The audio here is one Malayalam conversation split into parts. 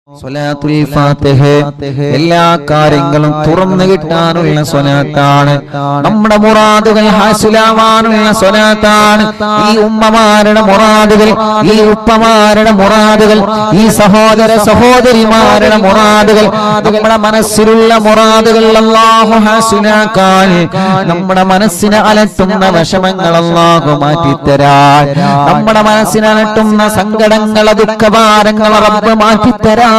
സ്വലാത്തുൽ ഫാത്തിഹ എല്ലാ കാര്യങ്ങളും തുറന്നു കിട്ടാനുള്ള സ്വലാത്താണ്. നമ്മുടെ മുറാദുകൾ ഹാസിലാവാനുള്ള സ്വലാത്താണ്. ഈ ഉമ്മമാരുടെ മുറാദുകൾ, ഈ ഉപ്പമാരുടെ മുറാദുകൾ, ഈ സഹോദര സഹോദരിമാരുടെ മുറാദുകൾ, നമ്മുടെ മനസ്സിലുള്ള മുറാദുകൾ അല്ലാഹു ഹാസിലാക്കാൻ, നമ്മുടെ മനസ്സിനെ അലട്ടുന്ന വിഷമങ്ങൾ അല്ലാഹു മാറ്റിത്തരാൻ, നമ്മുടെ മനസ്സിനെ അലട്ടുന്ന സങ്കടങ്ങൾ ദുഃഖഭാരങ്ങൾ റബ്ബ് മാറ്റിത്തരാൻ,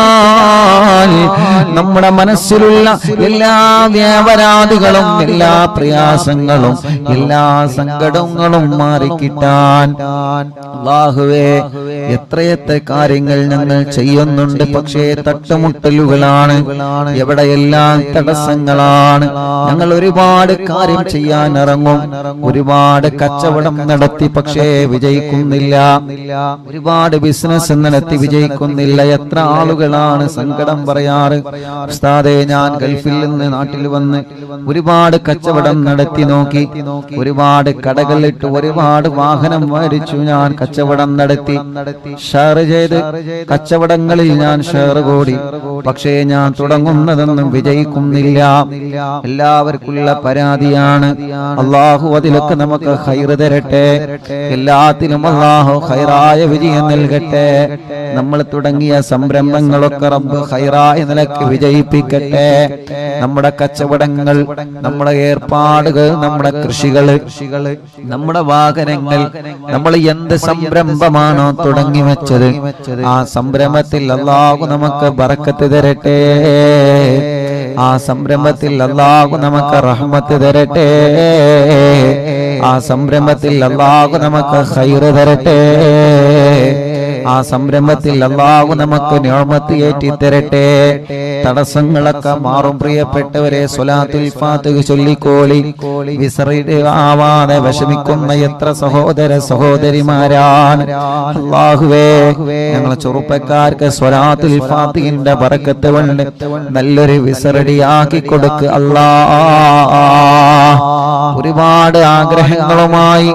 നമ്മുടെ മനസ്സിലുള്ള എല്ലാ വ്യാപരാധികളും എല്ലാ പ്രയാസങ്ങളും എല്ലാ സങ്കടങ്ങളും മാറിക്കിട്ടാൻ അല്ലാഹുവേ എത്രയെത്ര കാര്യങ്ങൾ ഞങ്ങൾ ചെയ്യുന്നുണ്ട്. പക്ഷേ തട്ടുമുട്ടലുകളാണ്, എവിടെയെല്ലാം തടസ്സങ്ങളാണ്. ഞങ്ങൾ ഒരുപാട് കാര്യം ചെയ്യാൻ ഇറങ്ങും, ഒരുപാട് കച്ചവടം നടത്തി പക്ഷേ വിജയിക്കുന്നില്ല, ഒരുപാട് ബിസിനസ് നടത്തി വിജയിക്കുന്നില്ല. എത്ര ആളുകളാണ് സങ്കടം പറയാറ്, ഉസ്താദേ ഞാൻ ഗൾഫിൽ നിന്ന് നാട്ടിൽ വന്ന് ഒരുപാട് കച്ചവടം നടത്തി നോക്കി, ഒരുപാട് കടകളിട്ട് ഒരുപാട് വാഹനം മേടിച്ചു, ഞാൻ കച്ചവടം നടത്തി, ഷെയർ ചെയ്ത് കച്ചവടങ്ങളിൽ ഞാൻ ഷെയർ കൂടി, പക്ഷേ ഞാൻ തുടങ്ങുന്നതൊന്നും വിജയിക്കുന്നില്ല. എല്ലാവർക്കുള്ള പരാതിയാണ്. അല്ലാഹു അതിലൊക്കെ നമുക്ക് ഖൈർ തരട്ടെ, എല്ലാത്തിലും അല്ലാഹു ഖൈറായ വിജയം നൽകട്ടെ. നമ്മൾ തുടങ്ങിയ സംരംഭങ്ങളൊക്കെ റബ്ബ് ഖൈറായ നിലക്ക് വിജയിപ്പിക്കട്ടെ. നമ്മുടെ കച്ചവടങ്ങൾ, നമ്മുടെ ഏർപ്പാടുകൾ, നമ്മുടെ കൃഷികൾ, നമ്മുടെ വാഹനങ്ങൾ, നമ്മൾ എന്ത് സംരംഭമാണോ തുടങ്ങി വെച്ചത് ആ സംരംഭത്തിൽ അല്ലാഹു നമുക്ക് ബറക്കത്ത് തരട്ടെ, ആ സംരംഭത്തിൽ അല്ലാഹു നമുക്ക് റഹ്മത്ത് തരട്ടെ, ആ സംരംഭത്തിൽ അല്ലാഹു നമുക്ക് ഖൈർ തരട്ടെ, ആ സംരംഭത്തിൽ അല്ലാഹു നമുക്ക് നിഅമത്ത് ഏറ്റി തരട്ടെ. തടസ്സങ്ങളൊക്കെ മാറും. പ്രിയപ്പെട്ടവരെ, സ്വലാത്തുൽ ഫാത്തിഹ ചൊല്ലിക്കോളി. വിസറിയുടെ ആവാതെ വിഷമിക്കുന്ന എത്ര സഹോദര സഹോദരിമാരാണ്. അല്ലാഹുവേ ഞങ്ങളെ ചെറുപ്പക്കാർക്ക് സ്വലാത്തുൽ ഫാത്തിഹിന്റെ ബറക്കത്ത് കൊണ്ട് നല്ലൊരു വിസറടിയാക്കി കൊടുക്ക് അല്ലാഹ്. ഒരുപാട് ആഗ്രഹങ്ങളുമായി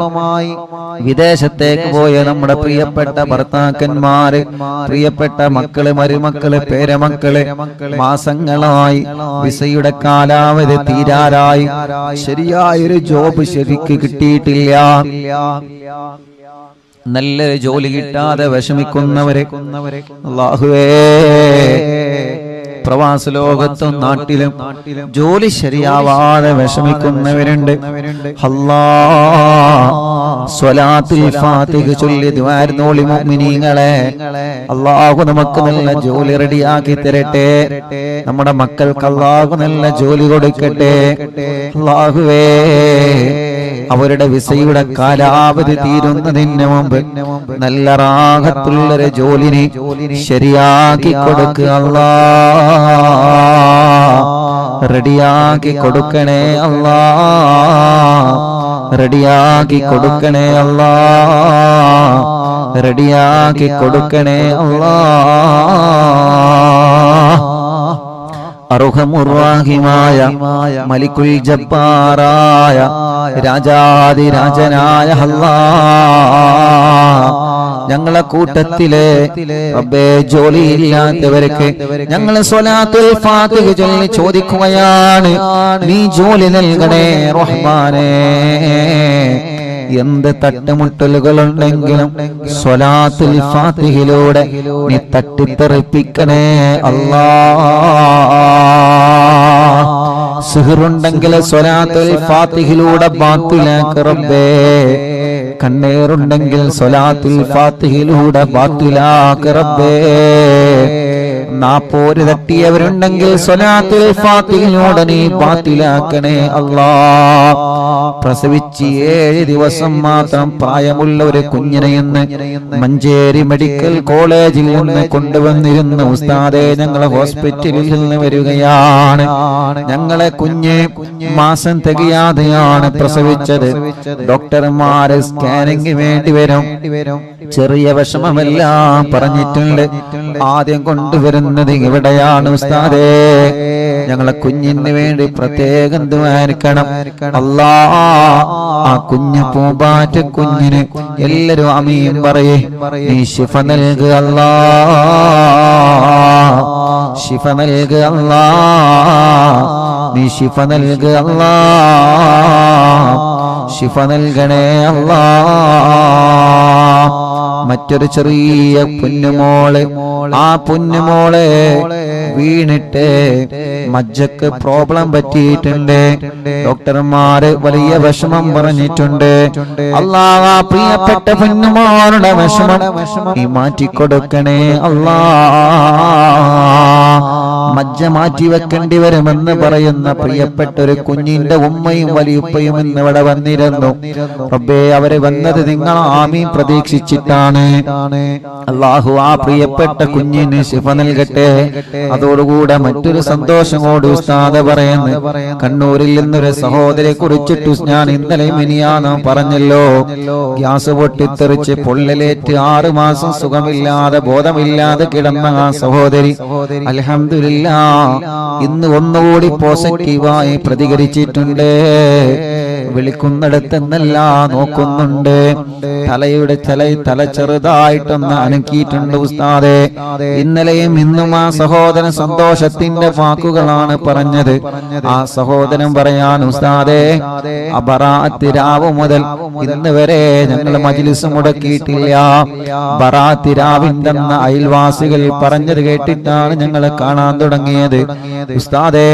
വിദേശത്തേക്ക് പോയ നമ്മുടെ പ്രിയപ്പെട്ട ഭർത്താക്കന്മാര്, പ്രിയപ്പെട്ട മക്കള്, മരുമക്കള്, പേരമക്കള് മാസങ്ങളായി വിസയുടെ കാലാവധി തീരാറായി, ശരിയായൊരു ജോബ് ശരിക്ക് കിട്ടിയിട്ടില്ല, നല്ലൊരു ജോലി കിട്ടാതെ വിഷമിക്കുന്നവരെ അല്ലാഹുവേ, പ്രവാസ ലോകത്തും നാട്ടിലും ജോലി ശരിയാവാതെ വിഷമിക്കുന്നവരുണ്ട്. അല്ലാഹ് സ്വലാത്തുൽ ഫാത്തിഹ ചൊല്ലി ദുആർന്നോളി മുഅ്മിനീങ്ങളെ. അല്ലാഹു നമുക്ക് നല്ല ജോലി റെഡിയാക്കി തരട്ടെ, നമ്മുടെ മക്കൾക്ക് അല്ലാഹു നല്ല ജോലി കൊടുക്കട്ടെ. അല്ലാഹുവേ അവരുടെ വിസയുടെ കാലാവധി തീരുന്നതിന് മുമ്പ് നല്ല റാഹത്തുള്ളൊരു ജോലിനെ ശരിയാക്കി കൊടുക്കുക അല്ലാഹ്, റെഡിയാക്കി കൊടുക്കണേ അല്ലാഹ്, റെഡിയാക്കി കൊടുക്കണേ അല്ലാഹ്, റെഡിയാക്കി കൊടുക്കണേ അല്ലാഹ്. അർഹമുർറാഹിമായ മലിക്കുൽ ജബ്ബാറായ രാജാതിരാജനായ അല്ലാഹ്, ഞങ്ങളെ കൂട്ടത്തിലെ റബ്ബേ ജോലിയില്ലാത്തവർക്ക് ഞങ്ങൾ സ്വലാത്തുൽ ഫാത്തിഹ ചൊല്ലി ചോദിക്കുകയാണ്, നീ ജോലി നൽകണേ റഹ്മാനേ. എന്ത് തട്ടുമുട്ടലുകളുണ്ടെങ്കിലും സ്വലാത്തുൽ ഫാത്തിഹയിലൂടെ നീ തട്ടിത്തെറിപ്പിക്കണേ അല്ലാഹ്. സിഹറുണ്ടെങ്കിൽ സ്വലാത്തുൽ ഫാത്തിഹയിലൂടെ ബാത്തിലാക്ക് റബ്ബേ, കണ്ണേറുണ്ടെങ്കിൽ സ്വലാത്തുൽ ഫാത്തിഹയിലൂടെ ബാത്തിലാക്ക് റബ്ബേ, നാപ്പോര് തട്ടിയവരുണ്ടെങ്കിൽ സ്വലാത്തുൽ ഫാത്തിഹയിലൂടെ നീ ബാത്തിലാക്കണേ അല്ലാഹ്. പ്രസവിച്ച് 7 ദിവസം മാത്രം പ്രായമുള്ള ഒരു കുഞ്ഞിനെ ഇന്ന് മഞ്ചേരി മെഡിക്കൽ കോളേജിൽ നിന്ന് കൊണ്ടുവന്നിരുന്നു. ഉസ്താദേ ഞങ്ങളെ ഹോസ്പിറ്റലിൽ നിന്ന് വരികയാണ്, ഞങ്ങളെ കുഞ്ഞ് മാസം തികയാതെയാണ് പ്രസവിച്ചത്, ഡോക്ടർമാര് സ്കാനിങ് വേണ്ടി വരും, ചെറിയ വിഷമമെല്ലാം പറഞ്ഞിട്ടുണ്ട്, ആദ്യം കൊണ്ടുവരുന്നത് ഇവിടെയാണ് ഉസ്താദേ, ഞങ്ങളെ കുഞ്ഞിന് വേണ്ടി പ്രത്യേകം ദുആരിക്കണം അല്ലാഹ്. ആ കുഞ്ഞു പൂമ്പാറ്റ കുഞ്ഞിന് എല്ലാരും ആമീൻ പറയേ, നീ ശിഫ നൽകുക അല്ലാഹ്. ശിഫ നൽകുക അല്ലാഹ്, നീ ശിഫ നൽകുക അല്ലാഹ്, ശിഫ നൽകണേ അല്ലാഹ്. മറ്റൊരു ചെറിയ പൊന്നുമോള്, ആ പൊന്നുമോളെ വീണിട്ട് മജ്ജക്ക് പ്രോബ്ലം പറ്റിയിട്ടുണ്ട്. ഡോക്ടർമാര് വലിയ വിഷമം പറഞ്ഞിട്ടുണ്ട്. അല്ലാഹ് ആ പ്രിയപ്പെട്ട പൊന്നുമോളുടെ വിഷമം നീ മാറ്റിക്കൊടുക്കണേ അല്ലാഹ്. മജ്ജ മാറ്റി വെക്കേണ്ടി വരുമെന്ന് പറയുന്ന പ്രിയപ്പെട്ട ഒരു കുഞ്ഞിന്റെ ഉമ്മയും വലിയുപ്പയും ഇന്ന് ഇവിടെ വന്നിരുന്നു. റബ്ബേ, അവരെ വന്നത് നിങ്ങൾ ആമീൻ പ്രതീക്ഷിച്ചിട്ടാണ്. അല്ലാഹു ആ പ്രിയപ്പെട്ട കുഞ്ഞിന് ശിഫ നൽകട്ടെ. അതോടുകൂടെ മറ്റൊരു സന്തോഷം കൂടി ഉസ്താദ് പറയുന്നു. കണ്ണൂരിൽ നിന്നൊരു സഹോദരിയെ കുറിച്ചിട്ട് ഞാൻ ഇന്നലെ മിനിയാന്ന് പറഞ്ഞല്ലോ. ഗ്യാസ് പൊട്ടിത്തെറിച്ച് പൊള്ളലേറ്റ് 6 മാസം സുഖമില്ലാതെ ബോധമില്ലാതെ കിടന്ന ആ സഹോദരി അൽഹംദുലില്ലാഹ് ഇന്ന് ഒന്നുകൂടി പോസിറ്റീവായി പ്രതികരിച്ചിട്ടുണ്ട്. വിളിക്കുന്നിടത്തെന്നല്ല നോക്കുന്നുണ്ട്. തല ചെറുതായിട്ടൊന്ന് അനക്കിയിട്ടുണ്ട് ഉസ്താദേ. ഇന്നലെയും ഇന്നും ആ സഹോദരൻ സന്തോഷത്തിന്റെ വാക്കുകളാണ് പറഞ്ഞത്. ആ സഹോദരൻ പറയാൻ ഉസ്താദേ, ബറാഅത്ത് രാവ് മുതൽ ഇന്ന് വരെ ഞങ്ങൾ മജ്ലിസ് മുടക്കിയിട്ടില്ല. ബറാഅത്ത് രാവിന്റെ അയൽവാസികൾ പറഞ്ഞത് കേട്ടിട്ടാണ് ഞങ്ങൾ കാണാൻ തുടങ്ങിയത്. ഉസ്താദേ,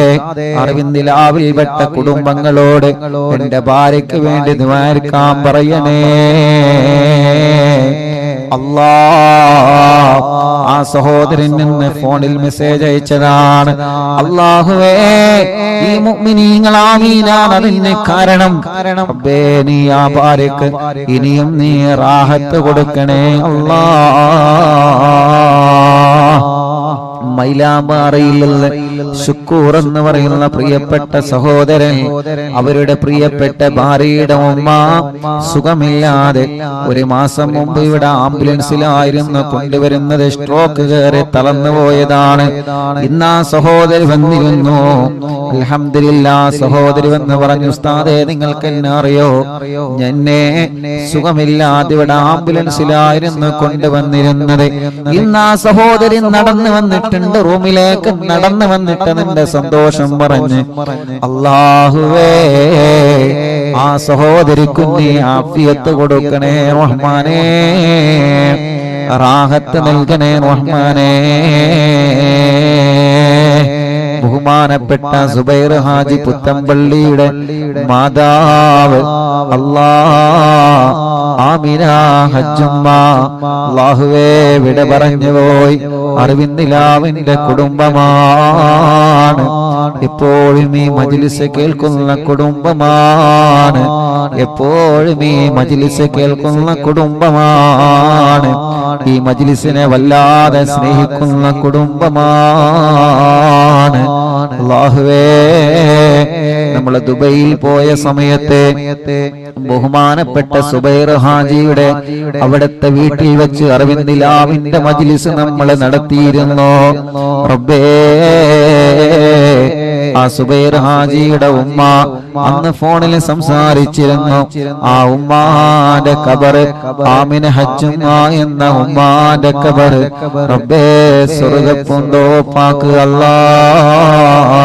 അറിവിന്ദിലാവിൽ പെട്ട കുടുംബങ്ങളോട് എന്റെ ഭാര്യയ്ക്ക് വേണ്ടി ദുആക്കാൻ പറയണേ അല്ലാഹ്. ആ സഹോദരൻ നിന്ന് ഫോണിൽ മെസ്സേജ് അയച്ചതാണ്. അല്ലാഹുവേ, ഈ മുഅ്മിനീങ്ങൾ ആമീനാണ് അതിന് കാരണം. റബ്ബേ, നീ ആ ഭാര്യക്ക് ഇനിയും നീ റാഹത്ത് കൊടുക്കണേ അല്ലാഹ്. മൈലാമ്പാറയിലുള്ള ശുക്കൂർ എന്ന് പറയുന്ന പ്രിയപ്പെട്ട സഹോദരൻ, അവരുടെ പ്രിയപ്പെട്ട ഭാര്യയുടെ ഉമ്മ സുഖമില്ലാതെ 1 മാസം മുമ്പ് ഇവിടെ ആംബുലൻസിലായിരുന്നു കൊണ്ടുവരുന്നത്. സ്ട്രോക്ക് കയറി തളർന്നു പോയതാണ്. ഇന്ന് ആ സഹോദരി വന്നിരുന്നു. അൽഹംദുലില്ലാഹ്, സഹോദരി വന്ന് പറഞ്ഞു, ഉസ്താദേ, നിങ്ങൾക്ക് എന്നെ അറിയോ? എന്നെ സുഖമില്ലാതെ ഇവിടെ ആംബുലൻസിലായിരുന്നു കൊണ്ടുവന്നിരുന്നത്. ഇന്ന് ആ സഹോദരി നടന്നു വന്നിട്ടുണ്ട്, റൂമിലേക്ക് നടന്നു വന്നിട്ട് നിന്റെ സന്തോഷം പറഞ്ഞ്. അല്ലാഹുവേ, ആ സഹോദരിക്ക് നീ ആഫിയത്ത് കൊടുക്കണേ റഹ്മാനേ, റാഹത്ത് നൽകണേ റഹ്മാനേ. ബഹുമാനപ്പെട്ട സുബൈർ ഹാജി പുത്തമ്പള്ളിയുടെ മാതാവ് അല്ലാഹ് ആമിന ഹജ്ജുമ്മ അല്ലാഹുവേ വിട പറഞ്ഞു പോയി. അറിവിന്ദിലാവിന്റെ കുടുംബമാണ്. എപ്പോഴും ഈ മജ്ലിസ് കേൾക്കുന്ന കുടുംബമാണ്. എപ്പോഴും ഈ മജ്ലിസ് കേൾക്കുന്ന കുടുംബമാണ്. ഈ മജ്ലിസിനെ വല്ലാതെ സ്നേഹിക്കുന്ന കുടുംബമാണ്. അല്ലാഹുവേ, നമ്മൾ ദുബൈയിൽ പോയ സമയത്ത് ബഹുമാനപ്പെട്ട സുബൈർ ഹാജിയുടെ അവിടുത്തെ വീട്ടിൽ വെച്ച് അറിവിന്ദിലാവിന്റെ മജ്ലിസ് നമ്മൾ നടത്തിയിരുന്നു. റബ്ബേ, ആ സുബൈർ ഹാജിയുടെ ഉമ്മ അന്ന് ഫോണിൽ സംസാരിച്ചിരുന്നു. ആ ഉമ്മാന്റെ ഖബർ, ആമിന ഹജ്ജുമ്മ എന്ന ഉമ്മാന്റെ ഖബർ റബ്ബേ സ്വർഗ്ഗപ്പൂന്തോപ്പാക്ക് അല്ലാഹ്,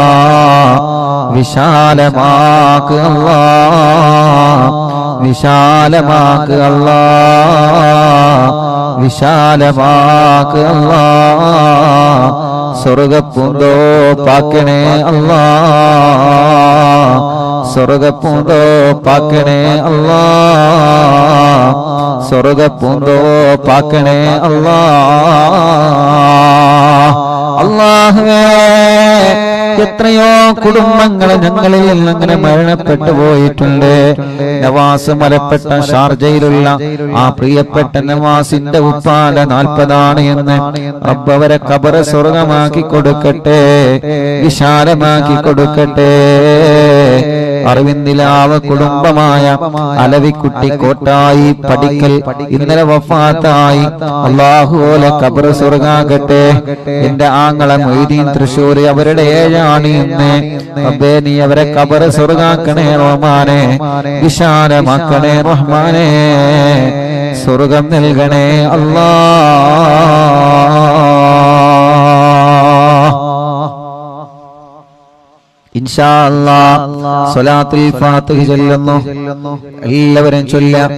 വിശാലമാക്ക് അല്ലാഹ്, വിശാലമാക്ക് അല്ലാഹ്, വിശാലമാക്ക് അല്ലാഹ്. സ്വർഗ്ഗപ്പൂന്തോപ്പാക്കണേ അല്ലാഹ്, സ്വർഗ്ഗപ്പൂന്തോപ്പാക്കണേ അല്ലാഹ്, സ്വർഗ്ഗപ്പൂന്തോപ്പാക്കണേ അല്ലാഹ്. അല്ലാഹുവേ, എത്രയോ കുടുംബങ്ങൾ ഞങ്ങളിൽ അങ്ങനെ മരണപ്പെട്ടു പോയിട്ടുണ്ട്. നവാസ് മലപ്പെട്ട ഷാർജയിലുള്ള ആ പ്രിയപ്പെട്ട നവാസിന്റെ ഉപ്പാല 40 എന്ന് റബ്ബ് അവരെ ഖബർ സ്വർഗമാക്കി കൊടുക്കട്ടെ, വിശാലമാക്കി കൊടുക്കട്ടെ. അറിവിന്ദിലാവ് കുടുംബമായ അലവിക്കുട്ടി കോട്ടായി പടിക്കൽ ഇന്നലെ വഫാത്തായി. അല്ലാഹുവേ, ഖബർ സ്വർഗാകട്ടെ. എന്റെ ആങ്ങള മൊയ്തീൻ തൃശ്ശൂർ, അവരുടെ 7 ഇന്ന്. റബ്ബേ, നീ അവരെ ഖബർ സ്വർഗാക്കണേ റഹ്മാനേ, വിശാലമാക്കണേ റഹ്മാനേ, സ്വർഗം നൽകണേ അല്ലാഹ്. ഇൻഷാ അല്ലാഹ് സ്വലാത്തുൽ ഫാത്തിഹ ചൊല്ലുന്നു. എല്ലാവരും ചൊല്ലാം.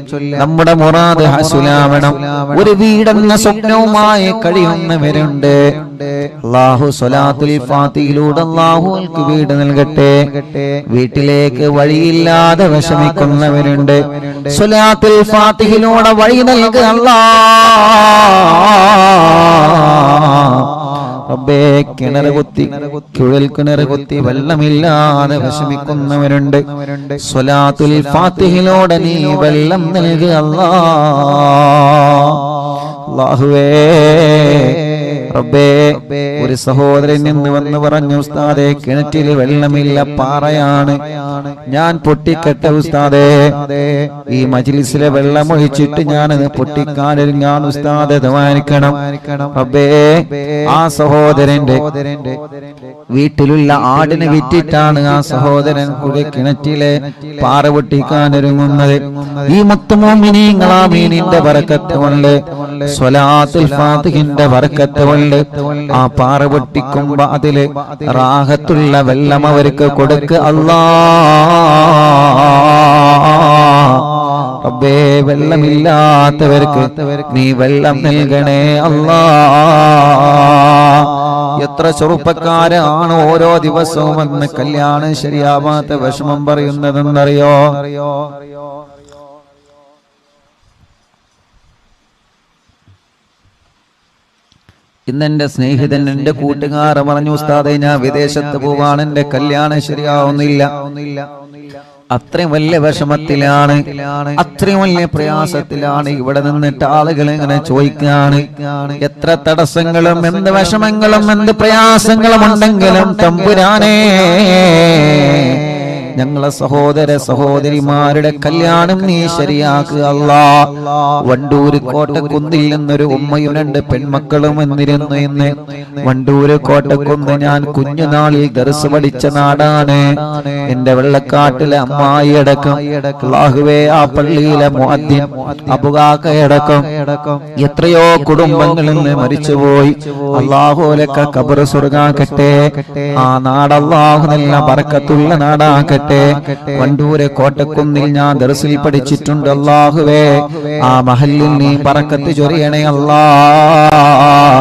നമ്മുടെ മുറാദ് ഹസുലാവണം. ഒരു വീടെന്ന സ്വപ്നവുമായി കഴിയുന്നവരുണ്ട്. അല്ലാഹു സ്വലാത്തുൽ ഫാത്തിഹയിലൂടെ അല്ലാഹുവിற்கு വീട് നൽകട്ടെ. വീട്ടിലേക്ക് വഴിയില്ലാതെ വിഷമിക്കുന്നവരുണ്ട്. സ്വലാത്തുൽ ഫാത്തിഹയിലൂടെ വഴി നൽകുക അല്ലാഹ്. റബ്ബേ, കിണർ കുത്തി കുഴൽ കിണർ കുത്തി വെള്ളമില്ലാതെ വിഷമിക്കുന്നവരുണ്ട്. സ്വലാത്തുൽ ഫാത്തിഹയിലൂടെ നീ വെള്ളം നൽകുക അല്ലാഹുവേ. റബ്ബേ, ഒരു സഹോദരൻ നിന്ന് വന്ന് പറഞ്ഞു, ഉസ്താദേ കിണറ്റിൽ വെള്ളമില്ല, പാറയാണ്, ഞാൻ പൊട്ടിക്കട്ടെ ഉസ്താദേ. ഈ മജ്ലിസിലെ വെള്ളം ഒഴിച്ചിട്ട് ഞാനത് പൊട്ടിക്കാനൊരുങ്ങാൻ ഉസ്താദേ ദുആനിക്കണം. റബ്ബേ, ആ സഹോദരന്റെ വീട്ടിലുള്ള ആടിനെ വിറ്റിട്ടാണ് ആ സഹോദരൻ കൂടെ കിണറ്റിലെ പാറ പൊട്ടിക്കാനൊരുങ്ങുന്നത്. ഈ മുത്തുമോമിനീങ്ങൾ ആമീനിന്റെ ബറക്കത്ത് കൊണ്ട്, സ്വലാത്തുൽ ഫാത്തിഹിന്റെ ബറക്കത്ത് കൊണ്ട് ആ പാറ പൊട്ടിക്കുമ്പോ അതില് റാഹത്തുള്ള വെള്ളം അവർക്ക് കൊടുക്കുക അല്ലാഹ്. റബ്ബേ, വെള്ളമില്ലാത്തവർക്ക് നീ വെള്ളം നൽകണേ അല്ലാഹ്. എത്ര ചെറുപ്പക്കാരാണ് ഓരോ ദിവസവും വന്ന് കല്യാണം ശരിയാവാത്ത വിഷമം പറയുന്നതെന്നറിയോ? ഇന്നെന്റെ സ്നേഹിതൻ, എന്റെ കൂട്ടുകാർ പറഞ്ഞു, ഉസ്താദേ ഞാൻ വിദേശത്ത് പോവാണ്, എന്റെ കല്യാണം ശരിയാവുന്നില്ല. അത്രയും വലിയ വിഷമത്തിലാണ്, അത്രയും വലിയ പ്രയാസത്തിലാണ്. ഇവിടെ നിന്നിട്ട് ആളുകൾ ഇങ്ങനെ ചോദിക്കാണ്, എത്ര തടസ്സങ്ങളും എന്ത് വിഷമങ്ങളും എന്ത് പ്രയാസങ്ങളും ഉണ്ടെങ്കിലും തമ്പുരാനേ, ഞങ്ങളെ സഹോദര സഹോദരിമാരുടെ കല്യാണം നീ ശരിയാക്കുക അല്ലാഹ്. വണ്ടൂര് കോട്ടക്കുന്നിൽ നിന്നൊരു ഉമ്മയും രണ്ട് പെൺമക്കളും വന്നിരുന്നു. ഇന്ന് വണ്ടൂര് കോട്ടക്കുന്ന് ഞാൻ കുഞ്ഞുനാളിൽ ദർസ് പഠിച്ച നാടാണ്. എന്റെ വെള്ളക്കാട്ടിലെ അമ്മായി അടക്കം, അല്ലാഹുവേ, ആ പള്ളിയിലെ മുഅദ്ദിൻ അബുകാക്കയടക്കം എത്രയോ കുടുംബങ്ങളിൽ നിന്ന് മരിച്ചുപോയി. അല്ലാഹുലക്ക ഖബർ സ്വർഗ്ഗാക്കട്ടെ. ആ നാട് അല്ലാഹു നല്ല ബറക്കത്തുള്ള നാടാക്കട്ടെ. വണ്ടൂരെ കോട്ടക്കുന്നിൽ ഞാൻ ദർസിൽ പഠിച്ചിട്ടുണ്ട്. അല്ലാഹുവേ, ആ മഹല്ലിൽ നീ ബറക്കത്ത് ചൊരിയണേ അല്ലാഹ്.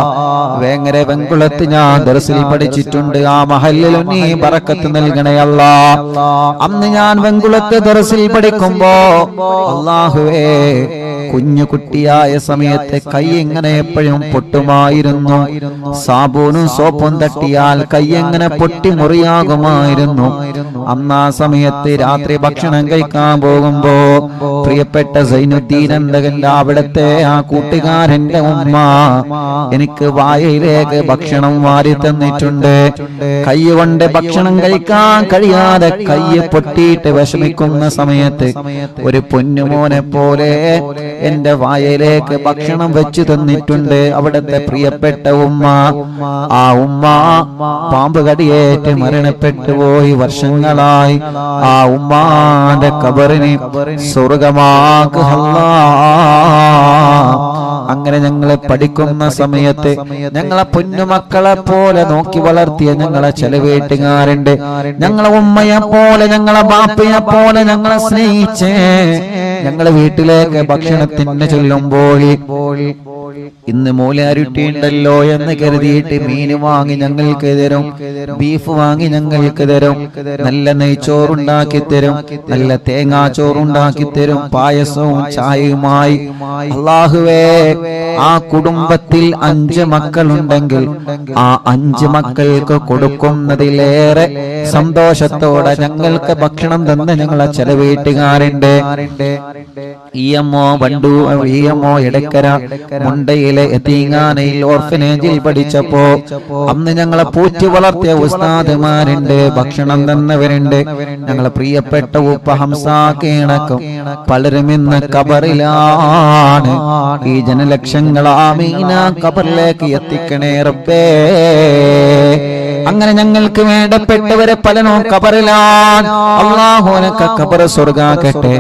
വേങ്ങര വെങ്കുളത്ത് ഞാൻ ദർസിൽ പഠിച്ചിട്ടുണ്ട്. ആ മഹല്ലിൽ നീ ബറക്കത്ത് നൽകണേ അല്ലാഹ്. അന്ന് ഞാൻ വെങ്കുളത്ത് ദർസിൽ പഠിക്കുമ്പോ അല്ലാഹുവേ, കുഞ്ഞു കുട്ടിയായ സമയത്ത് കൈ എങ്ങനെ എപ്പോഴും പൊട്ടുമായിരുന്നു. സാബൂനും സോപ്പും തട്ടിയാൽ കൈ എങ്ങനെ പൊട്ടി മുറിയാകുമായിരുന്നു. അന്ന് ആ സമയത്ത് രാത്രി ഭക്ഷണം കഴിക്കാൻ പോകുമ്പോ പ്രിയപ്പെട്ട സൈനുദ്ദീൻ എന്തകന്റെ അവിടത്തെ ആ കൂട്ടുകാരന്റെ ഉമ്മ എനിക്ക് വായയിലേക്ക് ഭക്ഷണം വാരി തന്നിട്ടുണ്ട്. കൈ കൊണ്ട് ഭക്ഷണം കഴിക്കാൻ കഴിയാതെ കൈ പൊട്ടിയിട്ട് വിഷമിക്കുന്ന സമയത്ത് ഒരു പൊന്നുമോനെ പോലെ എന്റെ വായയിലേക്ക് ഭക്ഷണം വെച്ചു തന്നിട്ടുണ്ട് അവിടത്തെ പ്രിയപ്പെട്ട ഉമ്മ. ആ ഉമ്മ പാമ്പ് കടിയേറ്റ് മരണപ്പെട്ടു പോയി വർഷങ്ങളായി. ആ ഉമ്മാന്റെ ഖബറിനെ സ്വർഗ്ഗമാക്കുക അല്ലാഹ്. അങ്ങനെ ഞങ്ങളെ പഠിക്കുന്ന സമയത്ത് ഞങ്ങളെ പൊന്നുമക്കളെ പോലെ നോക്കി വളർത്തിയ ഞങ്ങളെ ചില വീട്ടുകാരുണ്ട്. ഞങ്ങളെ ഉമ്മയെ പോലെ ഞങ്ങളെ ബാപ്പയെ പോലെ ഞങ്ങളെ സ്നേഹിച്ചേ ഞങ്ങളെ വീട്ടിലേക്ക് ഭക്ഷണത്തിന് ചെല്ലുമ്പോൾ ഇന്ന് മൂലാരുട്ടിയുണ്ടല്ലോ എന്ന് കരുതിയിട്ട് മീന് വാങ്ങി ഞങ്ങൾക്ക് തരും, ബീഫ് വാങ്ങി ഞങ്ങൾക്ക് തരും, നല്ല നെയ്ച്ചോറുണ്ടാക്കി തരും, നല്ല തേങ്ങാച്ചോറുണ്ടാക്കി തരും, പായസവും ചായയുമായി. അല്ലാഹുവേ, ആ കുടുംബത്തിൽ 5 മക്കളുണ്ടെങ്കിൽ ആ 5 മക്കൾക്ക് കൊടുക്കുന്നതിലേറെ സന്തോഷത്തോടെ ഞങ്ങൾക്ക് ഭക്ഷണം തന്ന് ഞങ്ങളെ ചില വീട്ടുകാരുണ്ട്. ഇഎംഒ വണ്ടൂർ, ഇഎംഒ എടക്കര മുണ്ടയിലെ യതീങ്ങാനയിൽ ഓർഫനേജിൽ പഠിച്ചപ്പോ അന്ന് ഞങ്ങളെ പൂറ്റി വളർത്തിയ ഉസ്താദുമാരുണ്ട്, ഭക്ഷണം തന്നവരുണ്ട്. ഞങ്ങളെ പ്രിയപ്പെട്ട ഉപ്പ ഹംസാക്കണക്കും പലരും ഇന്ന് ഖബറിലാണ്. ഈ ജനലക്ഷങ്ങൾ ആമീന ഖബറിലേക്ക് എത്തിക്കണേ റബ്ബേ. അങ്ങനെ ഞങ്ങൾക്ക് വേണ്ടപ്പെട്ടവരെ പലനോ ഖബറിലാണ്. അല്ലാഹു അനക്ക് ഖബർ സ്വർഗ്ഗാക്കട്ടെ.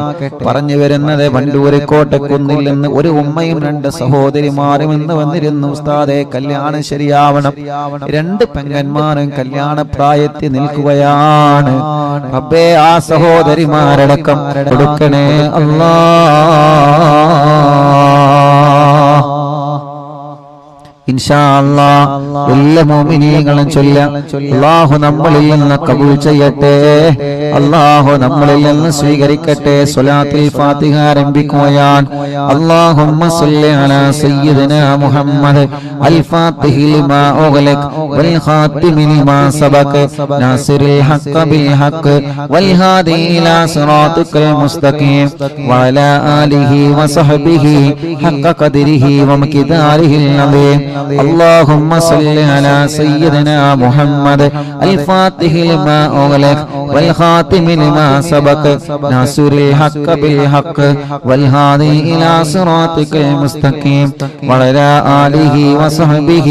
പറഞ്ഞു വരുന്നത് വണ്ടൂര് കോട്ടക്കുന്നിൽ നിന്ന് ഒരു ഉമ്മയും രണ്ട് സഹോദരിമാരും ഇന്ന് വന്നിരുന്നു. ഉസ്താദേ, കല്യാണം ശരിയാവണം. രണ്ട് പെങ്ങന്മാരും കല്യാണ പ്രായത്തിൽ നിൽക്കുകയാണ്. റബ്ബേ, ആ സഹോദരിമാരടക്കം കൊടുക്കണേ അല്ലാ. ഇൻഷാ അല്ലാഹ് എല്ലാ മുഅ്മിനീങ്ങളും ചൊല്ലാം. അല്ലാഹു നമ്മളിൽ നിന്ന് കബൂൽ ചെയ്യട്ടെ. അല്ലാഹു നമ്മളിൽ നിന്ന് സ്വീകരിക്കട്ടെ. സ്വലാത്തുൽ ഫാത്തിഹ ആരംഭിക്കുകയാണ്. അല്ലാഹുമ്മ സ്വല്ലി അലാ സയ്യിദിനാ മുഹമ്മദ് അൽ ഫാത്തിഹി ലിമാ ഉഗ്ലിഖ് വൽ ഖാതിമി ലിമാ സബഖ നാസിറിൽ ഹഖ് ബിൽ ഹഖ് വൽ ഹാദി ഇലാ സിറാത്തിക്കൽ മുസ്തഖീം വഅലാ ആലിഹി വസഹ്ബിഹി ഹഖ് ഖദ്രിഹി വമിഖ്ദാരിഹിൽ അദീം. اللهم صل على سيدنا محمد الفاتح لما أغلق والخاتم لما سبق ناصر الحق بالحق والهادي إلى صراطك المستقيم وعلى آله وصحبه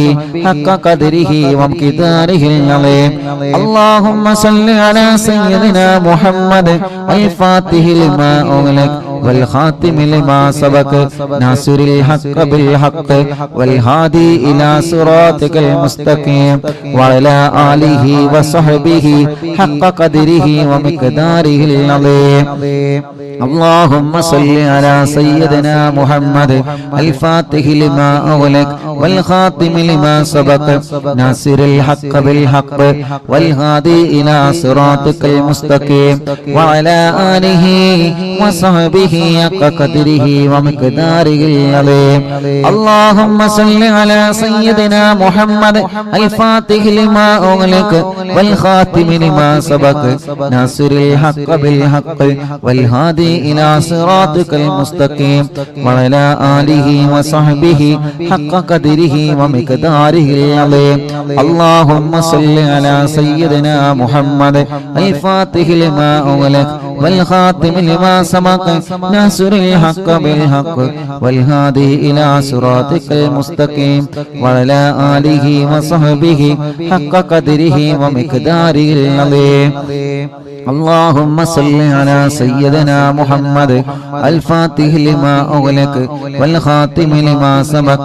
حق قدره ومقداره العظيم. اللهم صل على سيدنا محمد الفاتح لما أغلق والخاتم لما سبق ناصر الحق بالحق والهادي إلى صراطك المستقيم وعلى آله وصحبه حق قدره ومقداره العظيم. اللهم صل على سيدنا محمد الفاتح لما أغلق والخاتم لما سبق ناصر الحق بالحق والهادي إلى صراطك المستقيم وعلى آله وصحبه حق قدره ومقداره العظيم. اللهم صل على سيدنا محمد الفاتح لما أغلق والخاتم لما سبق ناصر الحق بالحق والهادي إلى صراطك المستقيم وعلى آله وصحبه حق قدره ومقداره العظيم. اللهم صل على سيدنا محمد الفاتح لما أغلق والخاتم لما سبق ناصر الحق بالحق والهادي إلى صراطك المستقيم وعلى آله وصحبه حق قدره ومقداره العظيم. اللهم صل على سيدنا محمد الفاتح لما أغلق والخاتم لما سبق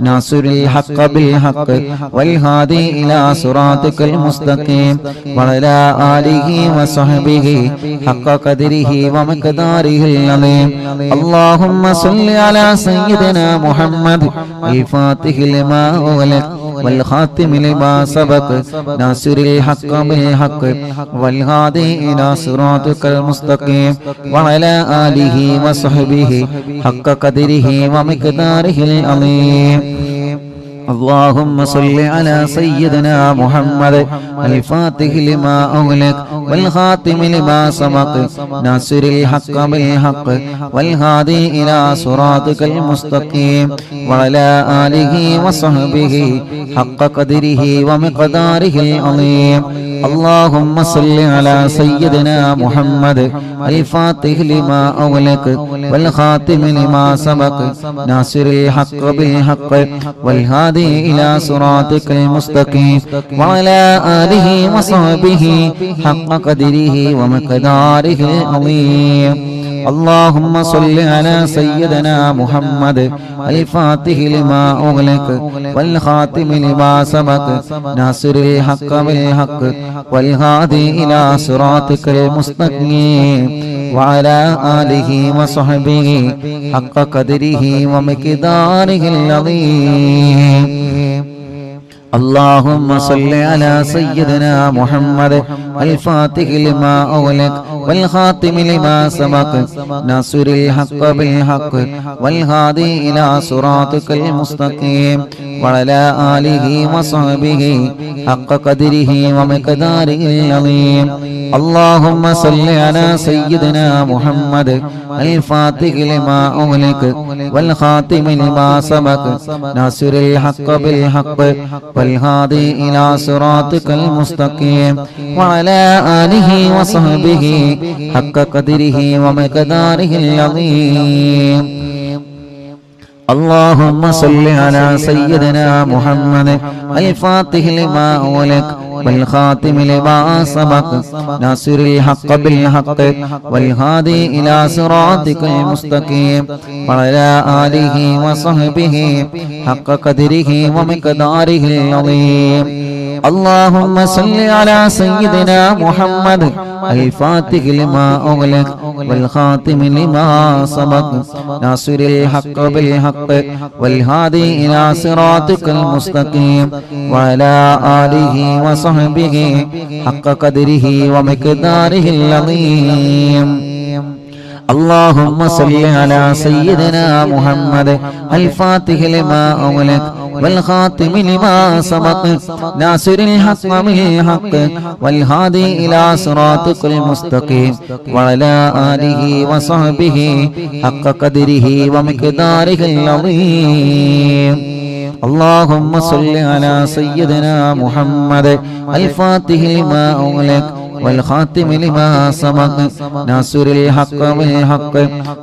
ناصر الحق بالحق والهادي إلى صراطك المستقيم وعلى آله وصحبه حق قدره ومقداره العظيم. اللهم صل على سيدنا محمد الفاتح لما أغلق والخاتم لما سبق ناصر الحق بالحق والهادي إلى صراطك المستقيم وعلى آله وصحبه حق قدره ومقداره العظيم. اللهم صل على سيدنا محمد الفاتح لما أغلق والخاتم لما سبق ناصر الحق بالحق والهادي إلى صراطك المستقيم وعلى آله وصحبه حق قدره ومقداره العظيم. اللهم صل على سيدنا محمد الفاتح لما أغلق والخاتم لما سبق ناصر الحق بالحق والهادي إلى صراطك المستقيم وعلى آله وصحبه حق قدره ومقداره العظيم. اللهم صل على سيدنا محمد الفاتح لما أغلق والخاتم لما سبق ناصر الحق بالحق والهادي إلى صراطك المستقيم وعلى آله وصحبه حق قدره ومقداره العظيم. اللهم صل على سيدنا محمد الفاتح لما أغلق والخاتم لما سبق ناصر الحق بالحق والهادي إلى صراطك المستقيم وعلى آله وصحبه حق قدره ومقداره العظيم. اللهم صل على سيدنا محمد الفاتح لما أغلق والخاتم لما سبق ناصر الحق بالحق والهادي إلى صراطك المستقيم وعلى آله وصحبه حق قدره ومقداره العظيم. اللهم صل على سيدنا محمد الفاتح لما أغلق والخاتم لما سبق ناصر الحق بالحق والهادي إلى صراطك المستقيم وعلى آله وصحبه حق قدره ومقداره العظيم. اللهم صل على سيدنا محمد الفاتح لما أغلق والخاتم لما سبق ناصر الحق بالحق والهادي إلى صراطك المستقيم وعلى آله وصحبه حق قدره ومقداره العظيم. اللهم صل على سيدنا محمد الفاتح لما أغلق والخاتم لما سبق ناصر الحق بالحق والهادي إلى صراطك المستقيم وعلى آله وصحبه حق قدره ومقداره العظيم. اللهم صل على سيدنا محمد الفاتح لما أغلق والخاتم لما سبق ناصر الحق بالحق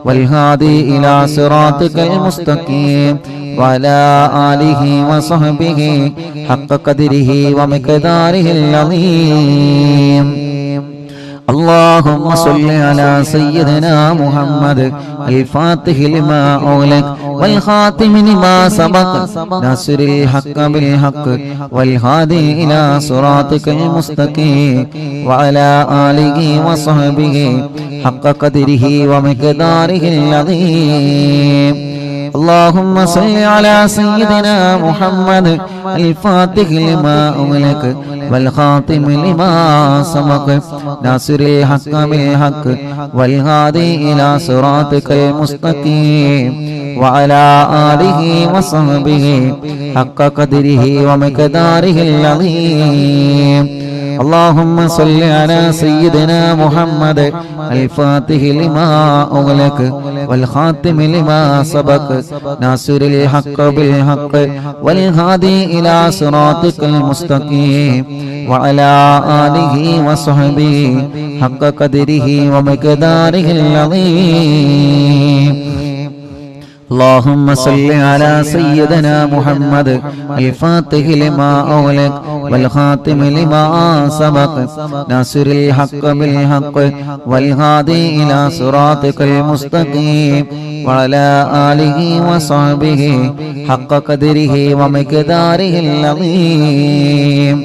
والهادي إلى صراطك المستقيم وعلى آله وصحبه حق قدره ومقداره العظيم. اللهم صل على سيدنا محمد الفاتح لما أغلق والخاتم لما سبق ناصر الحق بالحق والهادي إلى صراطك المستقيم وعلى آله وصحبه حق قدره ومقداره العظيم. اللهم صل على سيدنا محمد الفاتح لما أغلق والخاتم لما سبق ناصر الحق بالحق والهادي إلى صراطك المستقيم وعلى آله وصحبه حق قدره ومقداره العظيم. اللهم صل على سيدنا محمد الفاتح لما أغلق والخاتم لما سبق ناصر الحق بالحق والهادي إلى صراطك المستقيم وعلى آله وصحبه حق قدره ومقداره العظيم. اللهم صل على سيدنا محمد الفاتح لما أغلق والخاتم لما سبق ناصر الحق بالحق والهادي إلى صراطك المستقيم وعلى آله وصحبه حق قدره ومقداره العظيم.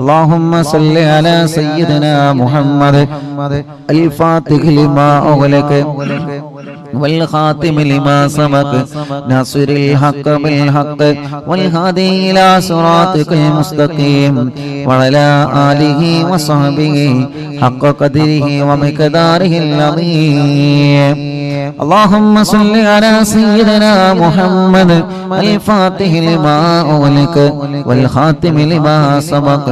اللهم صل على سيدنا محمد الفاتح لما أغلق والخاتم لما سبق ناصر الحق بالحق والهادي إلى صراطك المستقيم وعلى آله وصحبه حق قدره ومقداره العظيم. اللهم صل على سيدنا محمد الفاتح لما أغلق والخاتم لما سبق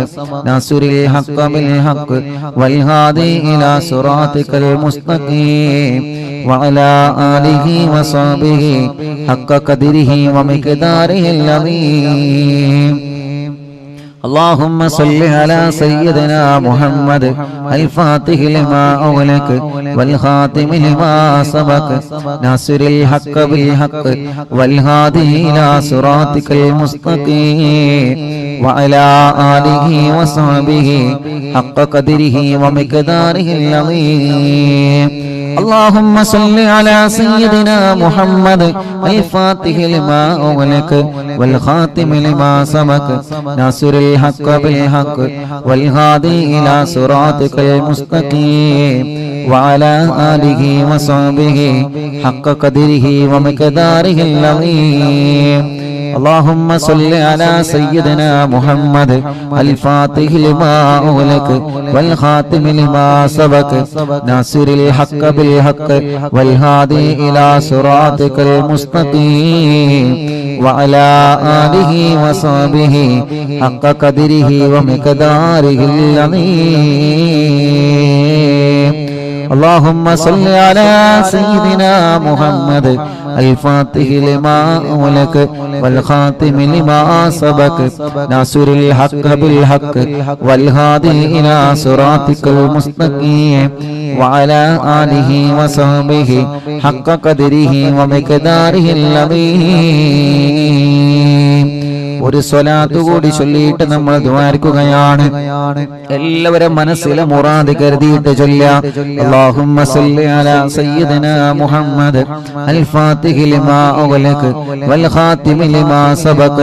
ناصر الحق بالحق والهادي إلى صراطك المستقيم وعلى آله وصحبه حق قدره ومقداره العظيم. اللهم صل على سيدنا محمد الفاتح لما أغلق والخاتم لما سبق ناصر الحق بالحق والهادي إلى صراطك المستقيم وعلى آله وصحبه حق قدره ومقداره العظيم. اللهم صل على سيدنا محمد الفاتح لما أغلق والخاتم لما سبق ناصر الحق بالحق والهادي إلى صراطك المستقيم وعلى آله وصحبه حق قدره ومقداره العظيم. اللهم صل على سيدنا محمد الفاتح لما أغلق والخاتم لما سبق ناصر الحق بالحق والهادي إلى صراطك المستقيم وعلى آله وصحبه حق قدره ومقداره العظيم. اللهم صل على سيدنا محمد الفاتح لما أغلق والخاتم لما سبق ناصر الحق بالحق والهادي إلى صراطك المستقيم وعلى آله وصحبه حق قدره ومقداره العظيم. ഒരു സ്വലാത്ത് കൂടി ചൊല്ലിയിട്ട് നമ്മൾ ദുആർക്കുകയാണ്. എല്ലാവരും മനസ്സിലെ മുറാദ് കരുതിയിട്ട് ചൊല്ലാം. അല്ലാഹുമ്മ സല്ലി അലാ സയ്യിദിനാ മുഹമ്മദ് അൽ ഫാത്തിഹി ലിമാ ഉഗ്ലഖ വൽ ഖാതിമി ലിമാ സബഖ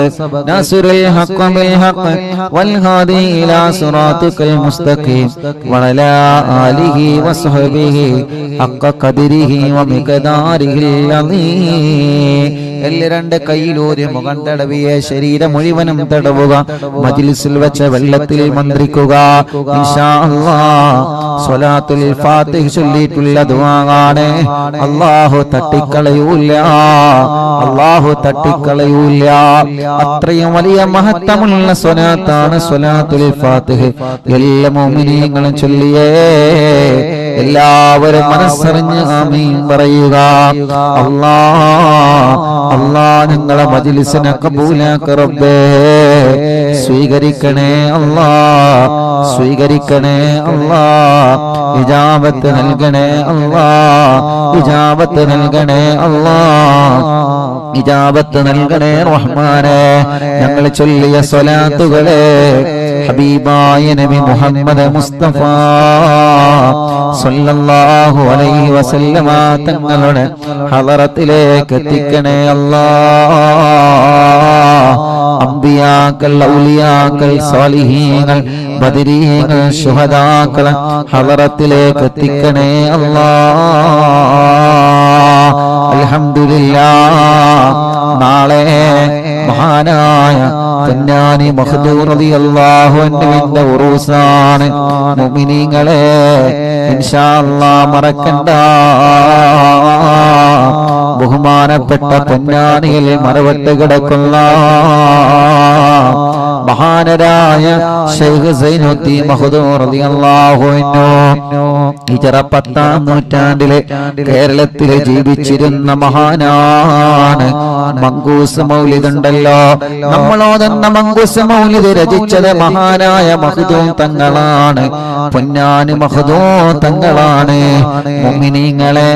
നാസിറുൽ ഹഖ് ബിൽ ഹഖ് വൽ ഹാദി ഇലാ സിറാത്തിക്കൽ മുസ്തഖീം വഅലാ ആലിഹി വസ്ഹബിഹി ഹഖ ഖദരിഹി വമിഖദാരിഹിൽ അളീം. രണ്ട് കൈയിലൂരി മുഖം തടവിയെ ശരീരം മുഴുവനും തടവുക. മജ്ലിസിൽ വെച്ച വെള്ളത്തിൽ മന്ത്രിക്കുക. ഇൻഷാ അല്ലാഹ് സ്വലാത്തുൽ ഫാത്തിഹ ചൊല്ലിയിട്ടുള്ള ദുആയാണ്. അല്ലാഹു തട്ടിക്കളയൂല, അല്ലാഹു തട്ടിക്കളയൂല. അത്രയും വലിയ മഹത്വമുള്ള സ്വലാത്താണ് സ്വലാത്തുൽ ഫാത്തിഹ. എല്ലാ മുഅ്മിനീങ്ങളും ചൊല്ലിയേ. എല്ലാവരും മനസ്സറിഞ്ഞ് ആമീൻ പറയുക. അല്ലാഹ് ഞങ്ങളെ മജ്ലിസിനെ കബൂലാക്ക റബ്ബേ. സ്വീകരിക്കണേ അല്ലാഹ്, സ്വീകരിക്കണേ അല്ലാഹ്. ഇജാബത്ത് നൽകണേ അല്ലാഹ്, ഇജാബത്ത് നൽകണേ അല്ലാഹ്, ഇജാബത്ത് നൽകണേ റഹ്മാനേ. ഞങ്ങൾ ചൊല്ലിയ സ്വലാത്തുകളെ ഹബീബായ നബി മുഹമ്മദ് മുസ്തഫ സല്ലല്ലാഹു അലൈഹി വസല്ലമ തങ്ങളുടെ ഹളറത്തിലേക്ക് എത്തിക്കണേ അല്ലാഹ്. അംബിയാക്കൾ, ഔലിയാക്കൾ, സാലിഹീങ്ങൾ, ബദരീങ്ങൾ, ശുഹദാക്കൾ ഹളറത്തിലേക്ക് എത്തിക്കണേ അല്ലാഹ്. അൽഹംദുലില്ലാഹ്. നാളെ മഹാനായ പൊന്നാനി മഖ്ദൂർ റളിയല്ലാഹു അൻഹുവിന്റെ ഉറൂസാണ്. മുഅ്മിനീങ്ങളെ ഇൻഷാ അല്ലാഹ് മറക്കണ്ട. ബഹുമാനപ്പെട്ട പൊന്നാനിയിൽ മറവട്ട് കിടക്കുന്ന മഹാനരായ ശൈഖ് സൈനുദ്ദീൻ മഖ്ദൂർ റളിയല്ലാഹു അൻഹു ഹിജ്റ 10-ാം നൂറ്റാണ്ടിലെ കേരളത്തിലെ ജീവിച്ചിരുന്ന മഹാനാണ്. മങ്കൂസ് മൗലിദ് ഉണ്ടല്ലോ, നമ്മളോതെന്ന മങ്കൂസ് മൗലിദ് രചിച്ചത് മഹാനായ മഖ്ദൂം തങ്ങളാണ്. പൊന്നാനി മഖ്ദൂം തങ്ങളാണ്. മുഅ്മിനീങ്ങളെ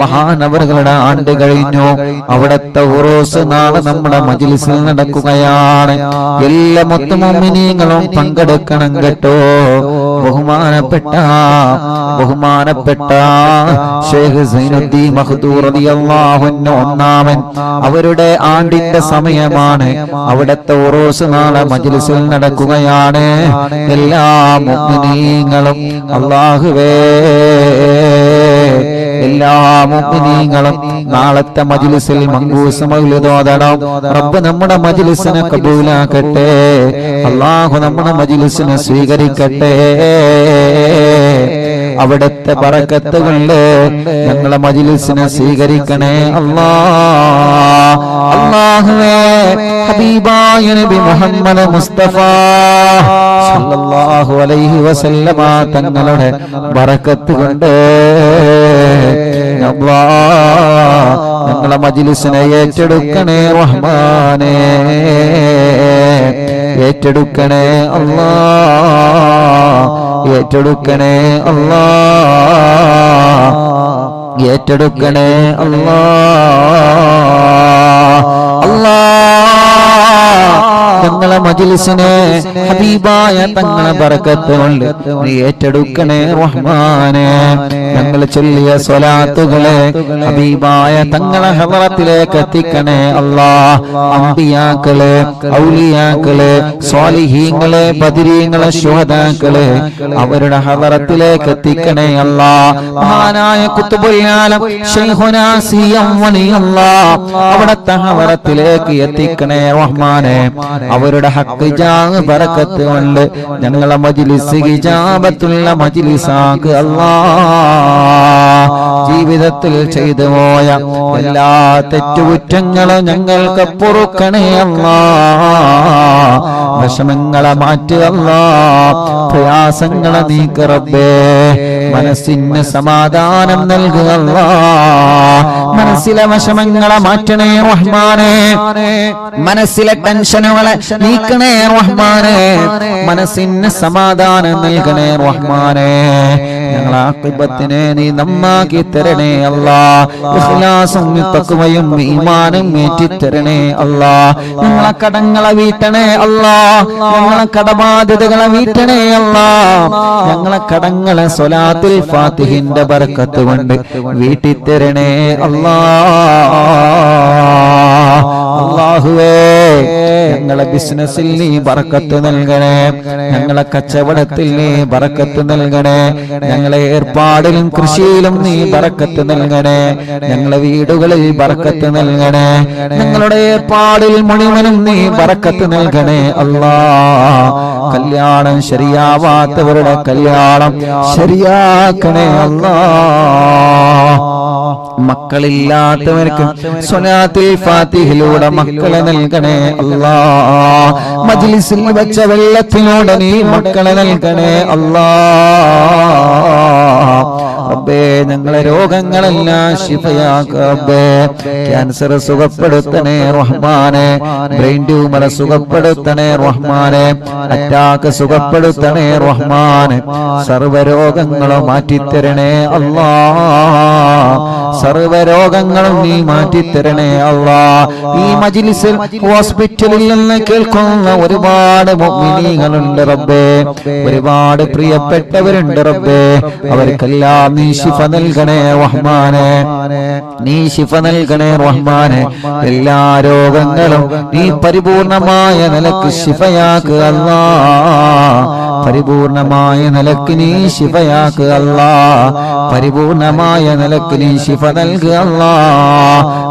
മഹാനവറുകളുടെ ആണ്ട് കഴിഞ്ഞു. അവിടത്തെ ഉറൂസ് നാളെ നമ്മുടെ മജ്ലിസിൽ നടക്കുകയാണ്. എല്ലാ മൊത്തം മുഅ്മിനീങ്ങളും പങ്കെടുക്കണം കേട്ടോ. ബഹുമാനപ്പെട്ട ശൈഖ് സൈനുദ്ദീൻ മഖ്ദൂർ റളിയല്ലാഹു അൻഹു ഒന്നാമൻ അവരുടെ ആണ്ടിന്റെ സമയമാണ്. അവിടത്തെ ഉറൂസ് നാളെ മജ്ലിസിൽ നടക്കുകയാണ്. എല്ലാ മുഅ്മിനീങ്ങളും അല്ലാഹുവേ, എല്ലാ മുഅ്മിനീങ്ങളും നാളത്തെ മജ്ലിസിൽ മങ്കൂസ് മൗലിദ് ഓതണം. റബ്ബ് നമ്മുടെ മജ്ലിസിനെ കബൂലാക്കട്ടെ. അല്ലാഹു നമ്മുടെ മജ്ലിസിനെ സ്വീകരിക്കട്ടെ. അവിടുത്തെ ബറക്കത്ത് കൊണ്ട് ഞങ്ങളെ മജ്ലിസിനെ സ്വീകരിക്കണേ അല്ലാഹ്. അല്ലാഹുവേ, ഹബീബായ നബി മുഹമ്മദ് മുസ്തഫ സല്ലല്ലാഹു അലൈഹി വസല്ലമ തങ്ങളുടെ ബറക്കത്ത് കൊണ്ട് ഞങ്ങളെ മജ്ലിസിനെ ഏറ്റെടുക്കണേ റഹ്മാനേ, ഏറ്റെടുക്കണേ അല്ലാഹ്, ഏറ്റെടുക്കണേ അല്ലാഹ്, ഏറ്റെടുക്കണേ അല്ലാഹ്. ഞങ്ങളെ മജ്ലിസിനെ ഹബീബായ തങ്ങളെ ബറക്കത്ത് കൊണ്ട് നീ ഏറ്റെടുക്കണേ റഹ്മാനേ. ഞങ്ങൾ ചൊല്ലിയ സ്വലാത്തുകളെ ഹബീബായ തങ്ങളെ ഹളറത്തിലേക്ക് എത്തിക്കണേ അല്ലാഹ്. അംബിയാക്കളെ, ഔലിയാക്കളെ, സ്വാലിഹീങ്ങളെ, ബദരീങ്ങളെ, ശുഹദാക്കളെ അവരുടെ ഹളറത്തിലേക്ക് എത്തിക്കണേ അല്ലാഹ്. മഹാനായ ഖുത്ബുൽ ആലം ശൈഖുനാ സിയം വലിയല്ലാഹ് അവിടത്തെ ഹളറത്തിലേക്ക് എത്തിക്കണേ റഹ്മാനേ. അവരുടെ ഹഖ് ജാഹ് ബറക്കത്ത് കൊണ്ട് ഞങ്ങളെ മജ്ലിസ് ഇജാബത്തുള്ള മജ്ലിസാക്ക് അല്ലാഹ്. ജീവിതത്തിൽ ചെയ്തു പോയ എല്ലാ തെറ്റുകുറ്റങ്ങളും ഞങ്ങൾക്ക് പൊറുക്കണേ അല്ലാ. വിഷമങ്ങളെ മാറ്റുക അല്ലാ, പ്രയാസങ്ങളെ നീക്ക് റബ്ബേ. മനസ്സിന് സമാധാനം നൽകുക അല്ലാ. മനസ്സിലെ വിഷമങ്ങളെ മാറ്റണേ റഹ്മാനേ. മനസ്സിലെ ടെൻഷനുകളെ നീക്കണേ റഹ്മാനേ. മനസ്സിന് സമാധാനം നൽകണേ റഹ്മാനേ. ഞങ്ങളെ ആഖിബത്തിനെ നീ നന്നാക്കി തരണേ അല്ലാ. ഇഖ്ലാസും തഖ്വയും ഈമാനും ഏറ്റിത്തരണേ അല്ലാ. ഞങ്ങളെ കടങ്ങളെ വീട്ടണേ അല്ലാ. ഞങ്ങളെ കടബാധ്യതകളെ വീട്ടണേ അല്ലാ. ഞങ്ങളെ കടങ്ങളെ സ്വലാത്തുൽ ഫാത്തിഹിന്റെ ബർക്കത്ത് കൊണ്ട് വീട്ടിത്തരണേ അല്ലാ. അല്ലാഹുവേ, ഞങ്ങളെ ബിസിനസ്സിൽ നീ ബർക്കത്ത് നൽകണേ. ഞങ്ങളെ കച്ചവടത്തിൽ നീ ബർക്കത്ത് നൽകണേ. ഞങ്ങളെ ഏർപ്പാടിലും കൃഷിയിലും നീ ബർക്കത്ത് നൽകണേ. ഞങ്ങളെ വീടുകളിൽ ബർക്കത്ത് നൽകണേ. ഞങ്ങളുടെ ഏർപ്പാടിൽ മുഴുവനും നീ ബർക്കത്ത് നൽകണേ അല്ലാ. കല്യാണം ശരിയാവാത്തവരുടെ കല്യാണം ശരിയാക്കണേ അല്ലാ. മക്കളില്ലാത്തവർക്ക് സ്വലാത്തുൽ ഫാത്തിഹിലൂടെ മക്കളെ നൽകണേ അല്ലാ. മജ്ലിസിൽ വെച്ച വെള്ളത്തിലൂടെ നീ മക്കളെ നൽകണേ അല്ലാ. റബ്ബേ, ഞങ്ങളെ രോഗങ്ങളെല്ലാം ശിഫയാക്കുക റബ്ബേ. ക്യാൻസർ സുഖപ്പെടുത്തണേ റഹ്മാനെ. ബ്രെയിൻ ട്യൂമർ സുഖപ്പെടുത്തണേ റഹ്മാനെ. അറ്റാക്ക് സുഖപ്പെടുത്തണേ റഹ്മാനെ. സർവ്വരോഗങ്ങളും മാറ്റിത്തരണേ അല്ലാ. സർവ്വരോഗങ്ങളും നീ മാറ്റിത്തരണേ അല്ലാ. ഈ മജ്ലിസിൽ ഹോസ്പിറ്റലിൽ നിന്ന് കേൾക്കുന്ന ഒരുപാട് മുഅ്മിനീങ്ങളുണ്ട് റബ്ബേ. ഒരുപാട് പ്രിയപ്പെട്ടവരുണ്ട് റബ്ബേ. അവർക്കെല്ലാം നീ ശിഫ നൽകണേ റഹ്മാനെ. നീ ശിഫ നൽകണേ റഹ്മാനെ. എല്ലാ രോഗങ്ങളും നീ പരിപൂർണമായ നിലക്ക് ശിഫയാക്കുക അല്ലാ. പരിപൂർണമായ നിലക്ക് നീ ശിഫയാക്കുക അല്ലാ. പരിപൂർണമായ നിലക്ക് നീ ശിഫ നൽകുക അല്ലാ.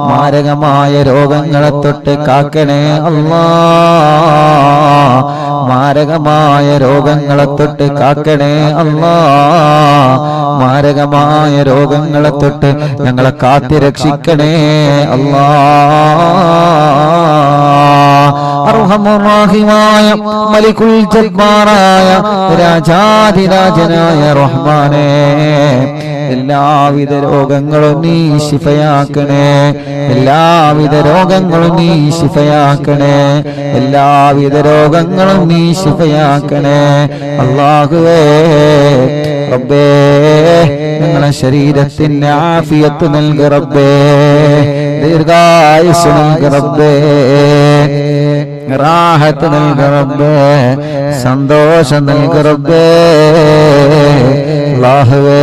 മാരകമായ രോഗങ്ങളെ തൊട്ട് കാക്കണേ അല്ലാ. മാരകമായ രോഗങ്ങളെ തൊട്ട് കാക്കണേ അല്ലാ. മാരകമായ രോഗങ്ങളെ തൊട്ട് ഞങ്ങളെ കാത്തി രക്ഷിക്കണേ അല്ലാ. അർഹമുർ-റഹീമായ മലികുൽ ജബ്ബാറായ രാജാധിരാജനായ റഹ്മാനേ, എല്ലാവിധ രോഗങ്ങളും നീ ശിഫയാക്കണേ. എല്ലാവിധ രോഗങ്ങളും നീ ശിഫയാക്കണേ. എല്ലാവിധ രോഗങ്ങളും നീ ശിഫയാക്കണേ അല്ലാഹുവേ. റബ്ബേ, ഞങ്ങളെ ശരീരത്തിന് ആഫിയത്ത് നൽക് റബ്ബേ. ദീർഘായുസ്സ് നൽക് റബ്ബേ. റാഹത്ത് നൽക് റബ്ബേ. സന്തോഷം നൽക് റബ്ബേ. അല്ലാഹുവേ,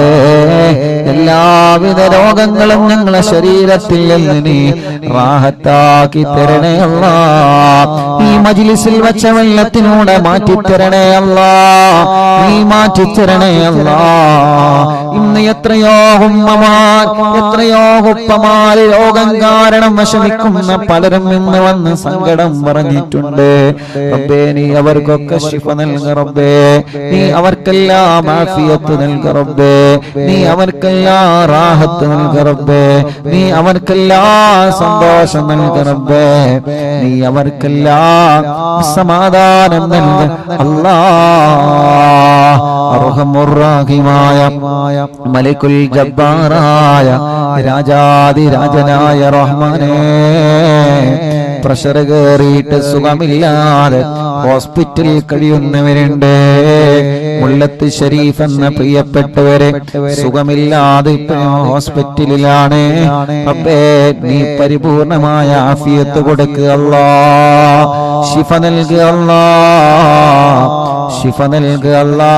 എല്ലാവിധ രോഗങ്ങളും ഞങ്ങളെ ശരീരത്തിൽ നിന്ന് നീ റാഹത്താക്കി തരണേ അല്ലാ. ഈ മജ്ലിസിൽ വെച്ച വെള്ളത്തിലൂടെ മാറ്റിത്തരണേ അല്ലാ. നീ മാറ്റിത്തരണേ അല്ലാ. ഇന്ന് എത്രയോ ഉമ്മമാർ, എത്രയോ ഉപ്പമാർ രോഗം കാരണം വിഷമിക്കുന്ന പലരും ഇന്ന് വന്ന് സങ്കടം പറഞ്ഞിട്ടുണ്ട് റബ്ബേ. നീ അവർക്കൊക്കെ ശിഫ നൽക റബ്ബേ. നീ അവർക്കെല്ലാം ആഫിയത്ത് നൽക റബ്ബേ. നീ അവർക്കെല്ലാം റാഹത്ത് നൽക റബ്ബേ. നീ അവർക്കെല്ലാം സന്തോഷം നൽക റബ്ബേ. നീ അവർക്കെല്ലാം സമാധാനം നൽക അല്ലാ. അർഹമുർ-റഹീമായ മലികുൽ ജബ്ബാറായ രാജാധിരാജനായ റഹ്മാനേ, പ്രഷർ കയറിയിട്ട് സുഖമില്ലാതെ ഹോസ്പിറ്റലിൽ കഴിയുന്നവരുണ്ട്. മുല്ലത്ത് ഷരീഫ് എന്ന പ്രിയപ്പെട്ടവരെ സുഖമില്ലാതെ ഹോസ്പിറ്റലിലാണ്. റബ്ബേ, നീ പരിപൂർണമായ ആഫിയത്ത് കൊടുക്കുക അല്ലാ. ശിഫ നൽകുക അല്ലാ. ശിഫ നൽകുക അല്ലാ.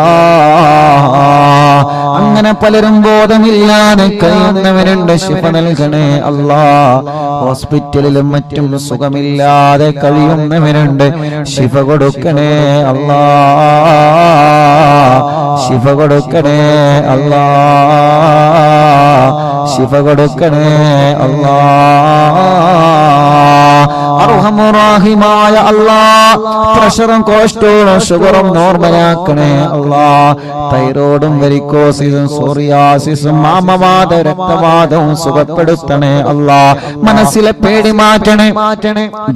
അങ്ങനെ പലരും ബോധമില്ലാതെ കഴിയുന്നവരുണ്ട്. ശിഫ നൽകണേ അല്ലാ. ഹോസ്പിറ്റലിലും മറ്റും സുഖമില്ലാതെ കഴിയുന്നവരുണ്ട്. ശിഫ കൊടുക്കണേ അല്ലാ. ശിഫ കൊടുക്കണേ അല്ലാ. ശിഫ കൊടുക്കണേ അല്ലാ. അർഹമുറാഹിമായ അല്ലാഹ് പ്രഷറും കൊളസ്ട്രോളും ഷുഗറും നോർമലാക്കണേ അല്ലാഹ്. തൈറോയിഡും വെരിക്കോസിസും സോറിയാസിസും ആമവാദ രക്തവാദവും സുഖപ്പെടുത്തണേ അല്ലാഹ്. മനസ്സിലെ പേടി മാറ്റണേ,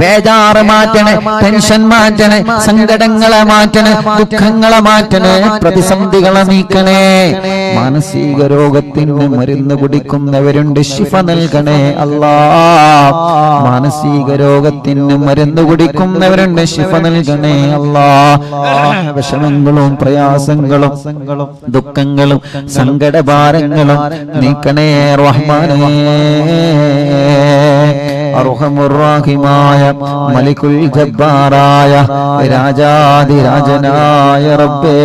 ബേജാറ് മാറ്റണേ, ടെൻഷൻ മാറ്റണേ, സങ്കടങ്ങളെ മാറ്റണേ, ദുഃഖങ്ങളെ മാറ്റണേ, പ്രതിസന്ധികളെ നീക്കണേ. മാനസിക രോഗത്തിന് മരുന്ന് കുടിക്കുന്നവരുണ്ട്, ശിഫ നൽകണേ അല്ലാഹ്. മാനസിക രോഗത്തിന് മരുന്ന് കുടിക്കുന്നവരുണ്ട്, ശിഫ നൽകണേ അല്ലാഹ്. വിഷമങ്ങളും പ്രയാസങ്ങളും ദുഃഖങ്ങളും സങ്കടഭാരങ്ങളും നീക്കണേ റഹ്മാനേ. അർഹമുർറാഹിമായ മലിക്കുൽ ജബ്ബാറായ രാജാധിരാജനായ റബ്ബേ,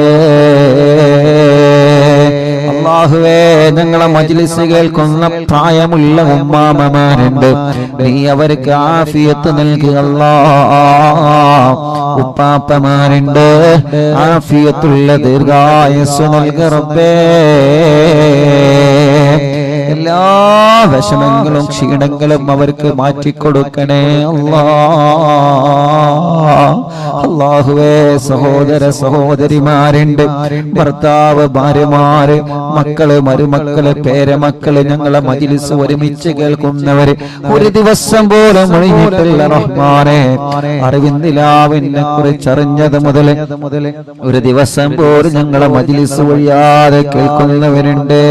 അല്ലാഹുവേ, ഞങ്ങളെ മജ്ലിസ് കേൾക്കുന്ന പ്രായമുള്ള ഉമ്മാമമാരുണ്ട്, നീ അവർക്ക് ആഫിയത്ത് നൽകുക അല്ലാഹ്. ഉപ്പാപ്പമാരുണ്ട്, ആഫിയത്തുള്ള ദീർഘായുസ്സ് നൽകുക റബ്ബേ. എല്ലാ വിഷമങ്ങളും ക്ഷീണങ്ങളും അവർക്ക് മാറ്റിക്കൊടുക്കണേ അല്ലാഹ്. അല്ലാഹുവേ, സഹോദര സഹോദരിമാരുണ്ട്, ഭർത്താവ്, ഭാര്യമാര്, മക്കള്, മരുമക്കള്, പേരമക്കള്, ഞങ്ങളെ മജ്ലിസ് ഒരുമിച്ച് കേൾക്കുന്നവര് ഒരു ദിവസം പോലും ഒഴിഞ്ഞിട്ടില്ല റഹ്മാനെ. അറിവിന്ദിലാവിനെ കുറിച്ച് അറിഞ്ഞത് മുതൽ ഒരു ദിവസം പോലും ഞങ്ങളെ മജ്ലിസ് ഒഴിയാതെ കേൾക്കുന്നവരുണ്ട്.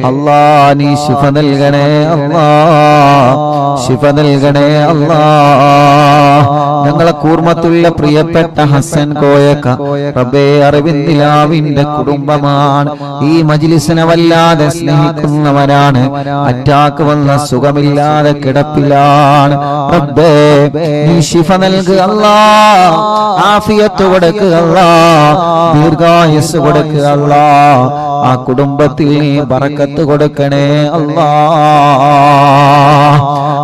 അല്ലാ, നീ ശിഫ നൽകണേ അല്ലാ, ശിഫ നൽകണേ അല്ലാ. ഞങ്ങളെ കൂർമ്മത്തുള്ള പ്രിയപ്പെട്ട ഹസൻ കോയക്ക റബ്ബേ, അറിവിന്ദിലാവിന്റെ കുടുംബമാണ്. ഈ മജ്ലിസിനെ വല്ലാതെ സ്നേഹിക്കുന്നവരാണ്. അറ്റാക്ക് വന്ന സുഖമില്ലാതെ കിടപ്പിലാണ്. റബ്ബേ, നീ ശിഫ നൽകുക അല്ലാ, ആഫിയത്ത് കൊടുക്കുക അല്ലാ, ദീർഘായുസ് കൊടുക്കുക അല്ലാ. ആ കുടുംബത്തിൽ നീ ബറക്കത്ത് കൊടുക്കണേ അല്ലാ.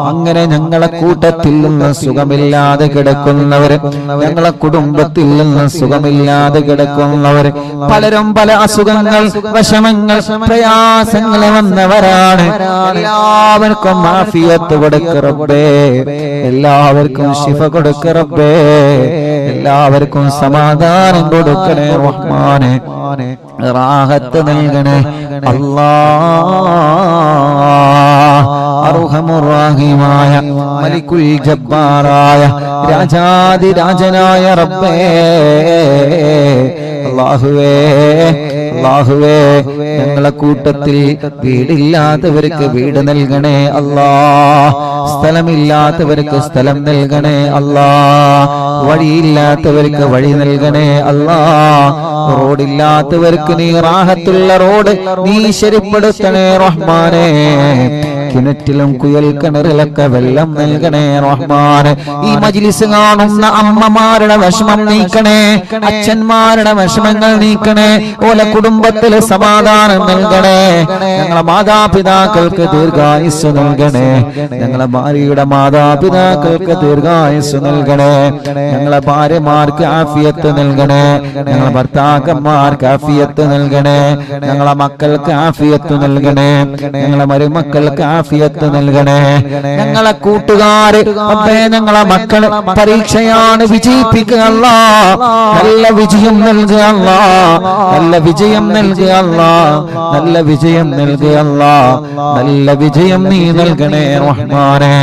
അങ്ങനെ ഞങ്ങളെ കൂട്ടത്തിൽ നിന്ന് സുഖമില്ലാതെ കിടക്കുന്നവര്, ഞങ്ങളെ കുടുംബത്തിൽ നിന്ന് സുഖമില്ലാതെ കിടക്കുന്നവര്, പലരും പല അസുഖങ്ങൾ, വിഷമങ്ങൾ, പ്രയാസങ്ങൾ വന്നവരാണ്. എല്ലാവർക്കും ആഫിയത്ത് കൊടുക്ക റബ്ബേ, എല്ലാവർക്കും ശിഫ കൊടുക്ക റബ്ബേ, എല്ലാവർക്കും സമാധാനം കൊടുക്കണേ റഹ്മാനെ, റാഹത്ത് നൽകണേ അല്ലാഹ്. അർഹമുർറാഹിമായ മലിക്കുൽ ജബ്ബാറായ രാജാധിരാജനായ റബ്ബേ, അല്ലാഹുവേ, അല്ലാഹുവേ, ഞങ്ങളെ കൂട്ടത്തിൽ വീടില്ലാത്തവർക്ക് വീട് നൽകണേ അല്ലാഹ്. സ്ഥലമില്ലാത്തവർക്ക് സ്ഥലം നൽകണേ അല്ലാഹ്. വഴിയില്ലാത്തവർക്ക് വഴി നൽകണേ അല്ലാഹ്. റോഡില്ലാത്തവർക്ക് നീ റാഹത്തുള്ള റോഡ് നീ ശരിപ്പെടുത്തണേ റഹ്മാനേ. കിണറ്റിലും കുയൽ കിണറിലൊക്കെ വെള്ളം നൽകണേ റഹ്മാനെ. ഈ മജ്ലിസ് കാണുന്ന അമ്മമാരുടെ വിഷമം നീക്കണേ, അച്ഛന്മാരുടെ വിഷമങ്ങൾ നീക്കണേ, ഓലെ കുടുംബത്തിലെ സമാധാനം നൽകണേ. ഞങ്ങളെ മാതാപിതാക്കൾക്ക് ദീർഘായുസ് നൽകണേ, ഞങ്ങളെ ഭാര്യയുടെ മാതാപിതാക്കൾക്ക് ദീർഘായുസ് നൽകണേ, ഞങ്ങളെ ഭാര്യമാർക്ക് ആഫിയത്ത് നൽകണേ, ഞങ്ങളെ ഭർത്താക്കന്മാർക്ക് ആഫിയത്ത് നൽകണേ, ഞങ്ങളെ മക്കൾക്ക് ആഫിയത്ത് നൽകണേ, ഞങ്ങളെ മരുമക്കൾക്ക് ആഫിയത്ത് നൽകണേ. ഞങ്ങളെ കൂട്ടുകാര്, ഞങ്ങളെ മക്കള് പരീക്ഷയാണ്, വിജയിപ്പിക്കുക അല്ലാഹ്. നല്ല വിജയം നൽകുക അല്ലാഹ്, നല്ല വിജയം നൽകുക അല്ലാഹ്, നല്ല വിജയം നൽകുക അല്ലാഹ്, നല്ല വിജയം നീ നൽകണേ റഹ്മാനേ.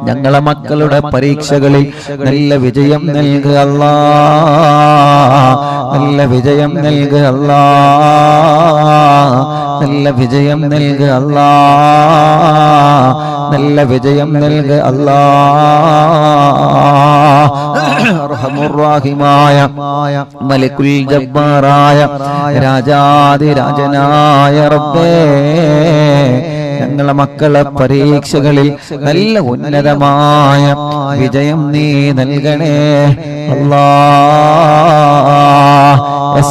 ഞങ്ങളെ മക്കളുടെ പരീക്ഷകളിൽ നല്ല വിജയം നൽകുക അല്ലാഹ്, നല്ല വിജയം നൽകുക അല്ലാഹ്, നല്ല വിജയം നൽകുക അല്ലാഹ്, നല്ല വിജയം നൽകുക അല്ലാഹ്. അർഹമുർറാഹിമായ മലിക്കുൽ ജബ്ബാറായ രാജാധിരാജനായ റബ്ബേ, ഞങ്ങളെ മക്കളെ പരീക്ഷകളിൽ നല്ല ഉന്നതമായ വിജയം നീ നൽകണേ അല്ലാഹ്.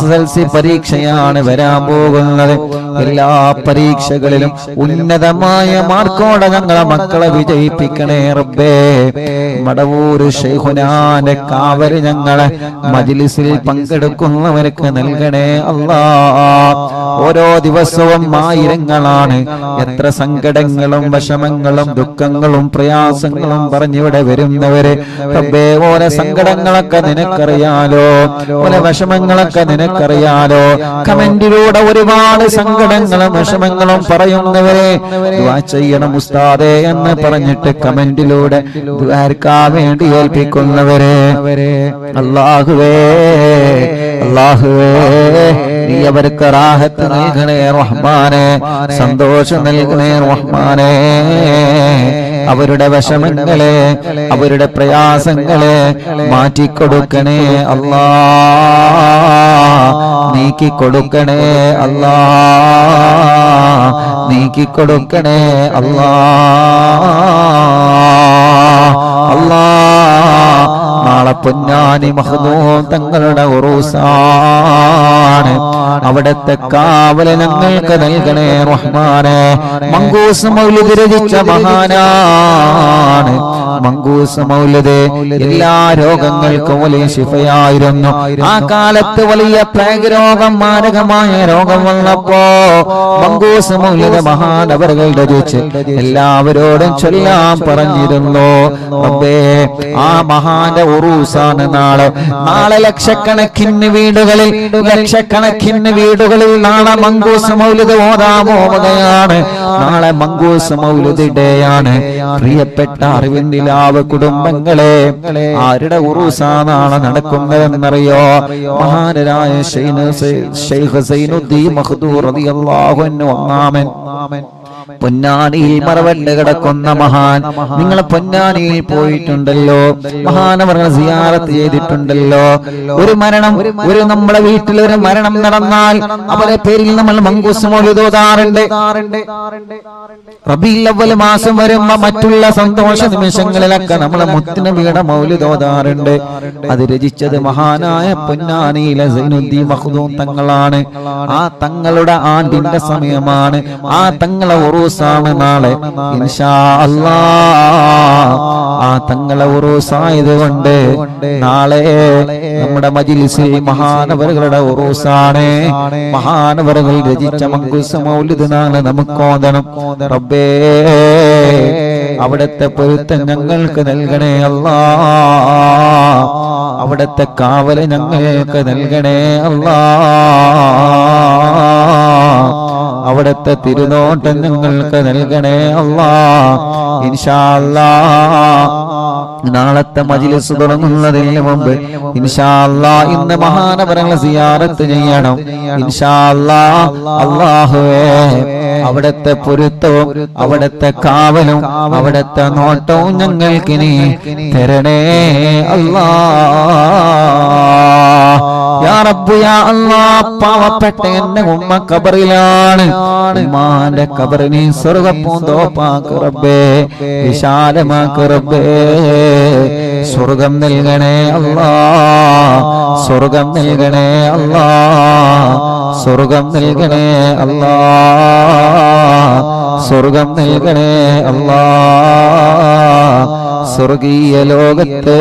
SSLC പരീക്ഷയാണ് വരാൻ പോകുന്നത്. എല്ലാ പരീക്ഷകളിലും ഉന്നതമായ മാർക്കോടെ ഞങ്ങളെ മക്കളെ വിജയിപ്പിക്കണേ റബ്ബേ. മടവൂർ ശൈഖുനാന്റെ കാവല് ഞങ്ങളെ മജ്ലിസിൽ പങ്കെടുക്കുന്നവർക്ക് നൽകണേ അല്ലാ. ഓരോ ദിവസവും ആയിരങ്ങളാണ് എത്ര സങ്കടങ്ങളും വിഷമങ്ങളും ദുഃഖങ്ങളും പ്രയാസങ്ങളും പറഞ്ഞിവിടെ വരുന്നവര്. റബ്ബേ, ഓരോ സങ്കടങ്ങളൊക്കെ നിനക്കറിയാലോ, ഓരോ വിഷമങ്ങളൊക്കെ നിനക്കറിയാലോ. കമന്റിലൂടെ ഒരുപാട് സങ്കടങ്ങളും വിഷമങ്ങളും പറയുന്നവരെ ദുആ ചെയ്യണം ഉസ്താദേ എന്ന് പറഞ്ഞിട്ട് കമന്റിലൂടെ ദുആർക്കാൻ വേണ്ടി ഏൽപ്പിക്കുന്നവരെ അല്ലാഹുവേ, അല്ലാഹുവേ, നീ അവർക്ക് റാഹത്ത് നൽകണേ റഹ്മാനേ, സന്തോഷം നൽകണേ റഹ്മാനേ. അവരുടെ വിഷമങ്ങളെ അവരുടെ പ്രയാസങ്ങളെ മാറ്റിക്കൊടുക്കണേ അല്ലാ, നീക്കിക്കൊടുക്കണേ അല്ലാ, നീക്കിക്കൊടുക്കണേ അല്ലാ. അല്ലാ, നാളെ പൊന്നാനി മഖ്ദൂം തങ്ങളുടെ ഉറൂസാണ്. അവിടത്തെ കാവല് ഞങ്ങൾക്ക് നൽകണേ റഹ്മാനേ. മങ്കൂസ് മൗലിദ് രചിച്ച മഹാനാണ്. മങ്കൂസ് മൗലിദ് എല്ലാ രോഗങ്ങൾക്കും വലിയ ശിഫയായിരുന്നു. ആ കാലത്ത് വലിയ പ്ലേഗ് രോഗം, മാരകമായ രോഗം വന്നപ്പോ മങ്കൂസ് മൗലിദ് മഹാനവറുകൾ രചിച്ച് എല്ലാവരോടും ചൊല്ലാൻ പറഞ്ഞിരുന്നു. റബ്ബേ, ആ മഹാന്റെ ഉറൂസാണ് നാളെ. നാളെ ലക്ഷക്കണക്കിന് വീടുകളിൽ നാളെ മങ്കൂസ് മൗലിദ് ഓതാൻ പോവുകയാണ്. നാളെ മങ്കൂസ് മൗലിദ് ഡേയാണ്. പ്രിയപ്പെട്ട അറിവിന്ദിലാവ് കുടുംബങ്ങളെ, ആരുടെ ഉറൂസാ നാളെ നടക്കുന്നതെന്നറിയോ? മഹാനരായ ശൈഖ് സൈനുദ്ദീൻ മഖ്ദൂം റളിയല്ലാഹു അൻഹു ഒന്നാമൻ. പൊന്നാനിയിൽ മറവണ്ട് കിടക്കുന്ന മഹാൻ. നിങ്ങൾ പൊന്നാനിയിൽ പോയിട്ടുണ്ടല്ലോ, മഹാനവറുകൾ സിയാറത്ത് ചെയ്തിട്ടുണ്ടല്ലോ. ഒരു മരണം, നമ്മുടെ വീട്ടിൽ ഒരു മരണം നടന്നാൽ അവരെ പേരിൽ നമ്മൾ മങ്കൂസ് മൗലിദ് ഓതാറുണ്ട്. റബീഉൽ അവ്വൽ മാസം വരുമ്പോ മറ്റുള്ള സന്തോഷ നിമിഷങ്ങളിലൊക്കെ നമ്മൾ മുത്തുനബിയുടെ മൗലിദ് ഓതാറുണ്ട്. അത് രചിച്ചത് മഹാനായ പൊന്നാനിയിലെ സൈനുദ്ദീൻ മഖ്ദൂം തങ്ങളാണ്. ആ തങ്ങളുടെ ആണ്ടിന്റെ സമയമാണ്. ആ തങ്ങളെ ഉറൂസാണ് നാളെ ഇൻഷാ അല്ലാഹ്. ആ തങ്ങളെ ഉറൂസായതുകൊണ്ട് നാളെ നമ്മുടെ മജ്ലിസിൽ മഹാനവറുകളുടെ ഉറൂസാണ്. മഹാനവറുകൾ രചിച്ച മങ്കൂസ് മൗലിദ് നാളെ നമുക്ക് ഓതണം. റബ്ബേ, അവിടത്തെ പൊരുത്തം ഞങ്ങൾക്ക് നൽകണേ അല്ലാഹ്. അവിടത്തെ കാവല് ഞങ്ങൾക്ക് നൽകണേ അല്ലാഹ്. അവിടത്തെ തിരുനോട്ടം ഞങ്ങൾക്ക് നൽകണേ അല്ലാഹ്. ഇൻഷാ അല്ലാഹ് നാളത്തെ മജ്ലിസ് തുടങ്ങുന്നതിന് മുമ്പ് ഇൻഷാ അല്ലാഹ് ഇന്ന് മഹാനവറുകളെ സിയാറത്ത് ചെയ്യണം. ഇൻഷാ അല്ലാഹ്. അല്ലാഹുവേ, അവിടത്തെ പൊരുത്തവും അവിടത്തെ കാവലും അവിടത്തെ നോട്ടവും ഞങ്ങൾക്കിനി തരണേ അല്ലാഹ്. യാ റബ്ബ് യാ അല്ലാഹ്, പാവപ്പെട്ട എന്റെ ഉമ്മ ഖബറിലാണ്. ഉമ്മാന്റെ ഖബറിനെ സ്വർഗ്ഗപ്പൂന്തോപ്പാക്ക് റബ്ബേ, വിശാലമാക്ക് റബ്ബേ. സ്വർഗ്ഗം നൽകണേ അല്ലാഹ്, സ്വർഗ്ഗം നൽകണേ അല്ലാഹ്, സ്വർഗ്ഗം നൽകണേ അല്ലാഹ്, സ്വർഗ്ഗം നൽകണേ അല്ലാഹ്. സ്വർഗീയ ലോകത്ത്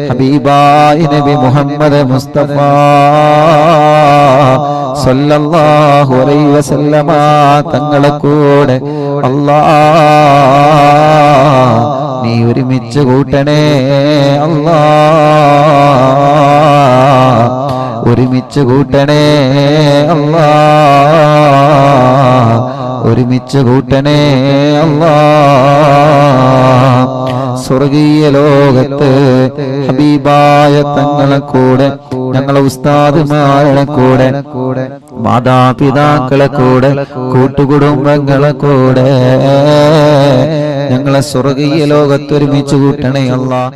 ഹബീബായ നബി മുഹമ്മദ് മുസ്തഫ സല്ലല്ലാഹു അലൈഹി വസല്ലമ തങ്ങളെ കൂടെ അല്ലാഹ് നീ ഒരുമിച്ച് കൂട്ടണേ അല്ലാഹ്, ഒരുമിച്ച് കൂട്ടണേ അല്ലാഹ്, ഒരുമിച്ച് കൂട്ടണേ അല്ലാഹ്. സ്വർഗീയ ലോകത്ത് ഹബീബായ തങ്ങളെ കൂടെ, ഞങ്ങളെ ഉസ്താദുമാരുടെ കൂടെ, മാതാപിതാക്കളെ കൂടെ, കൂട്ടുകുടുംബങ്ങളെ കൂടെ ഞങ്ങളെ സ്വർഗീയ ലോകത്ത് ഒരുമിച്ച് കൂട്ടണേ അല്ലാഹ്.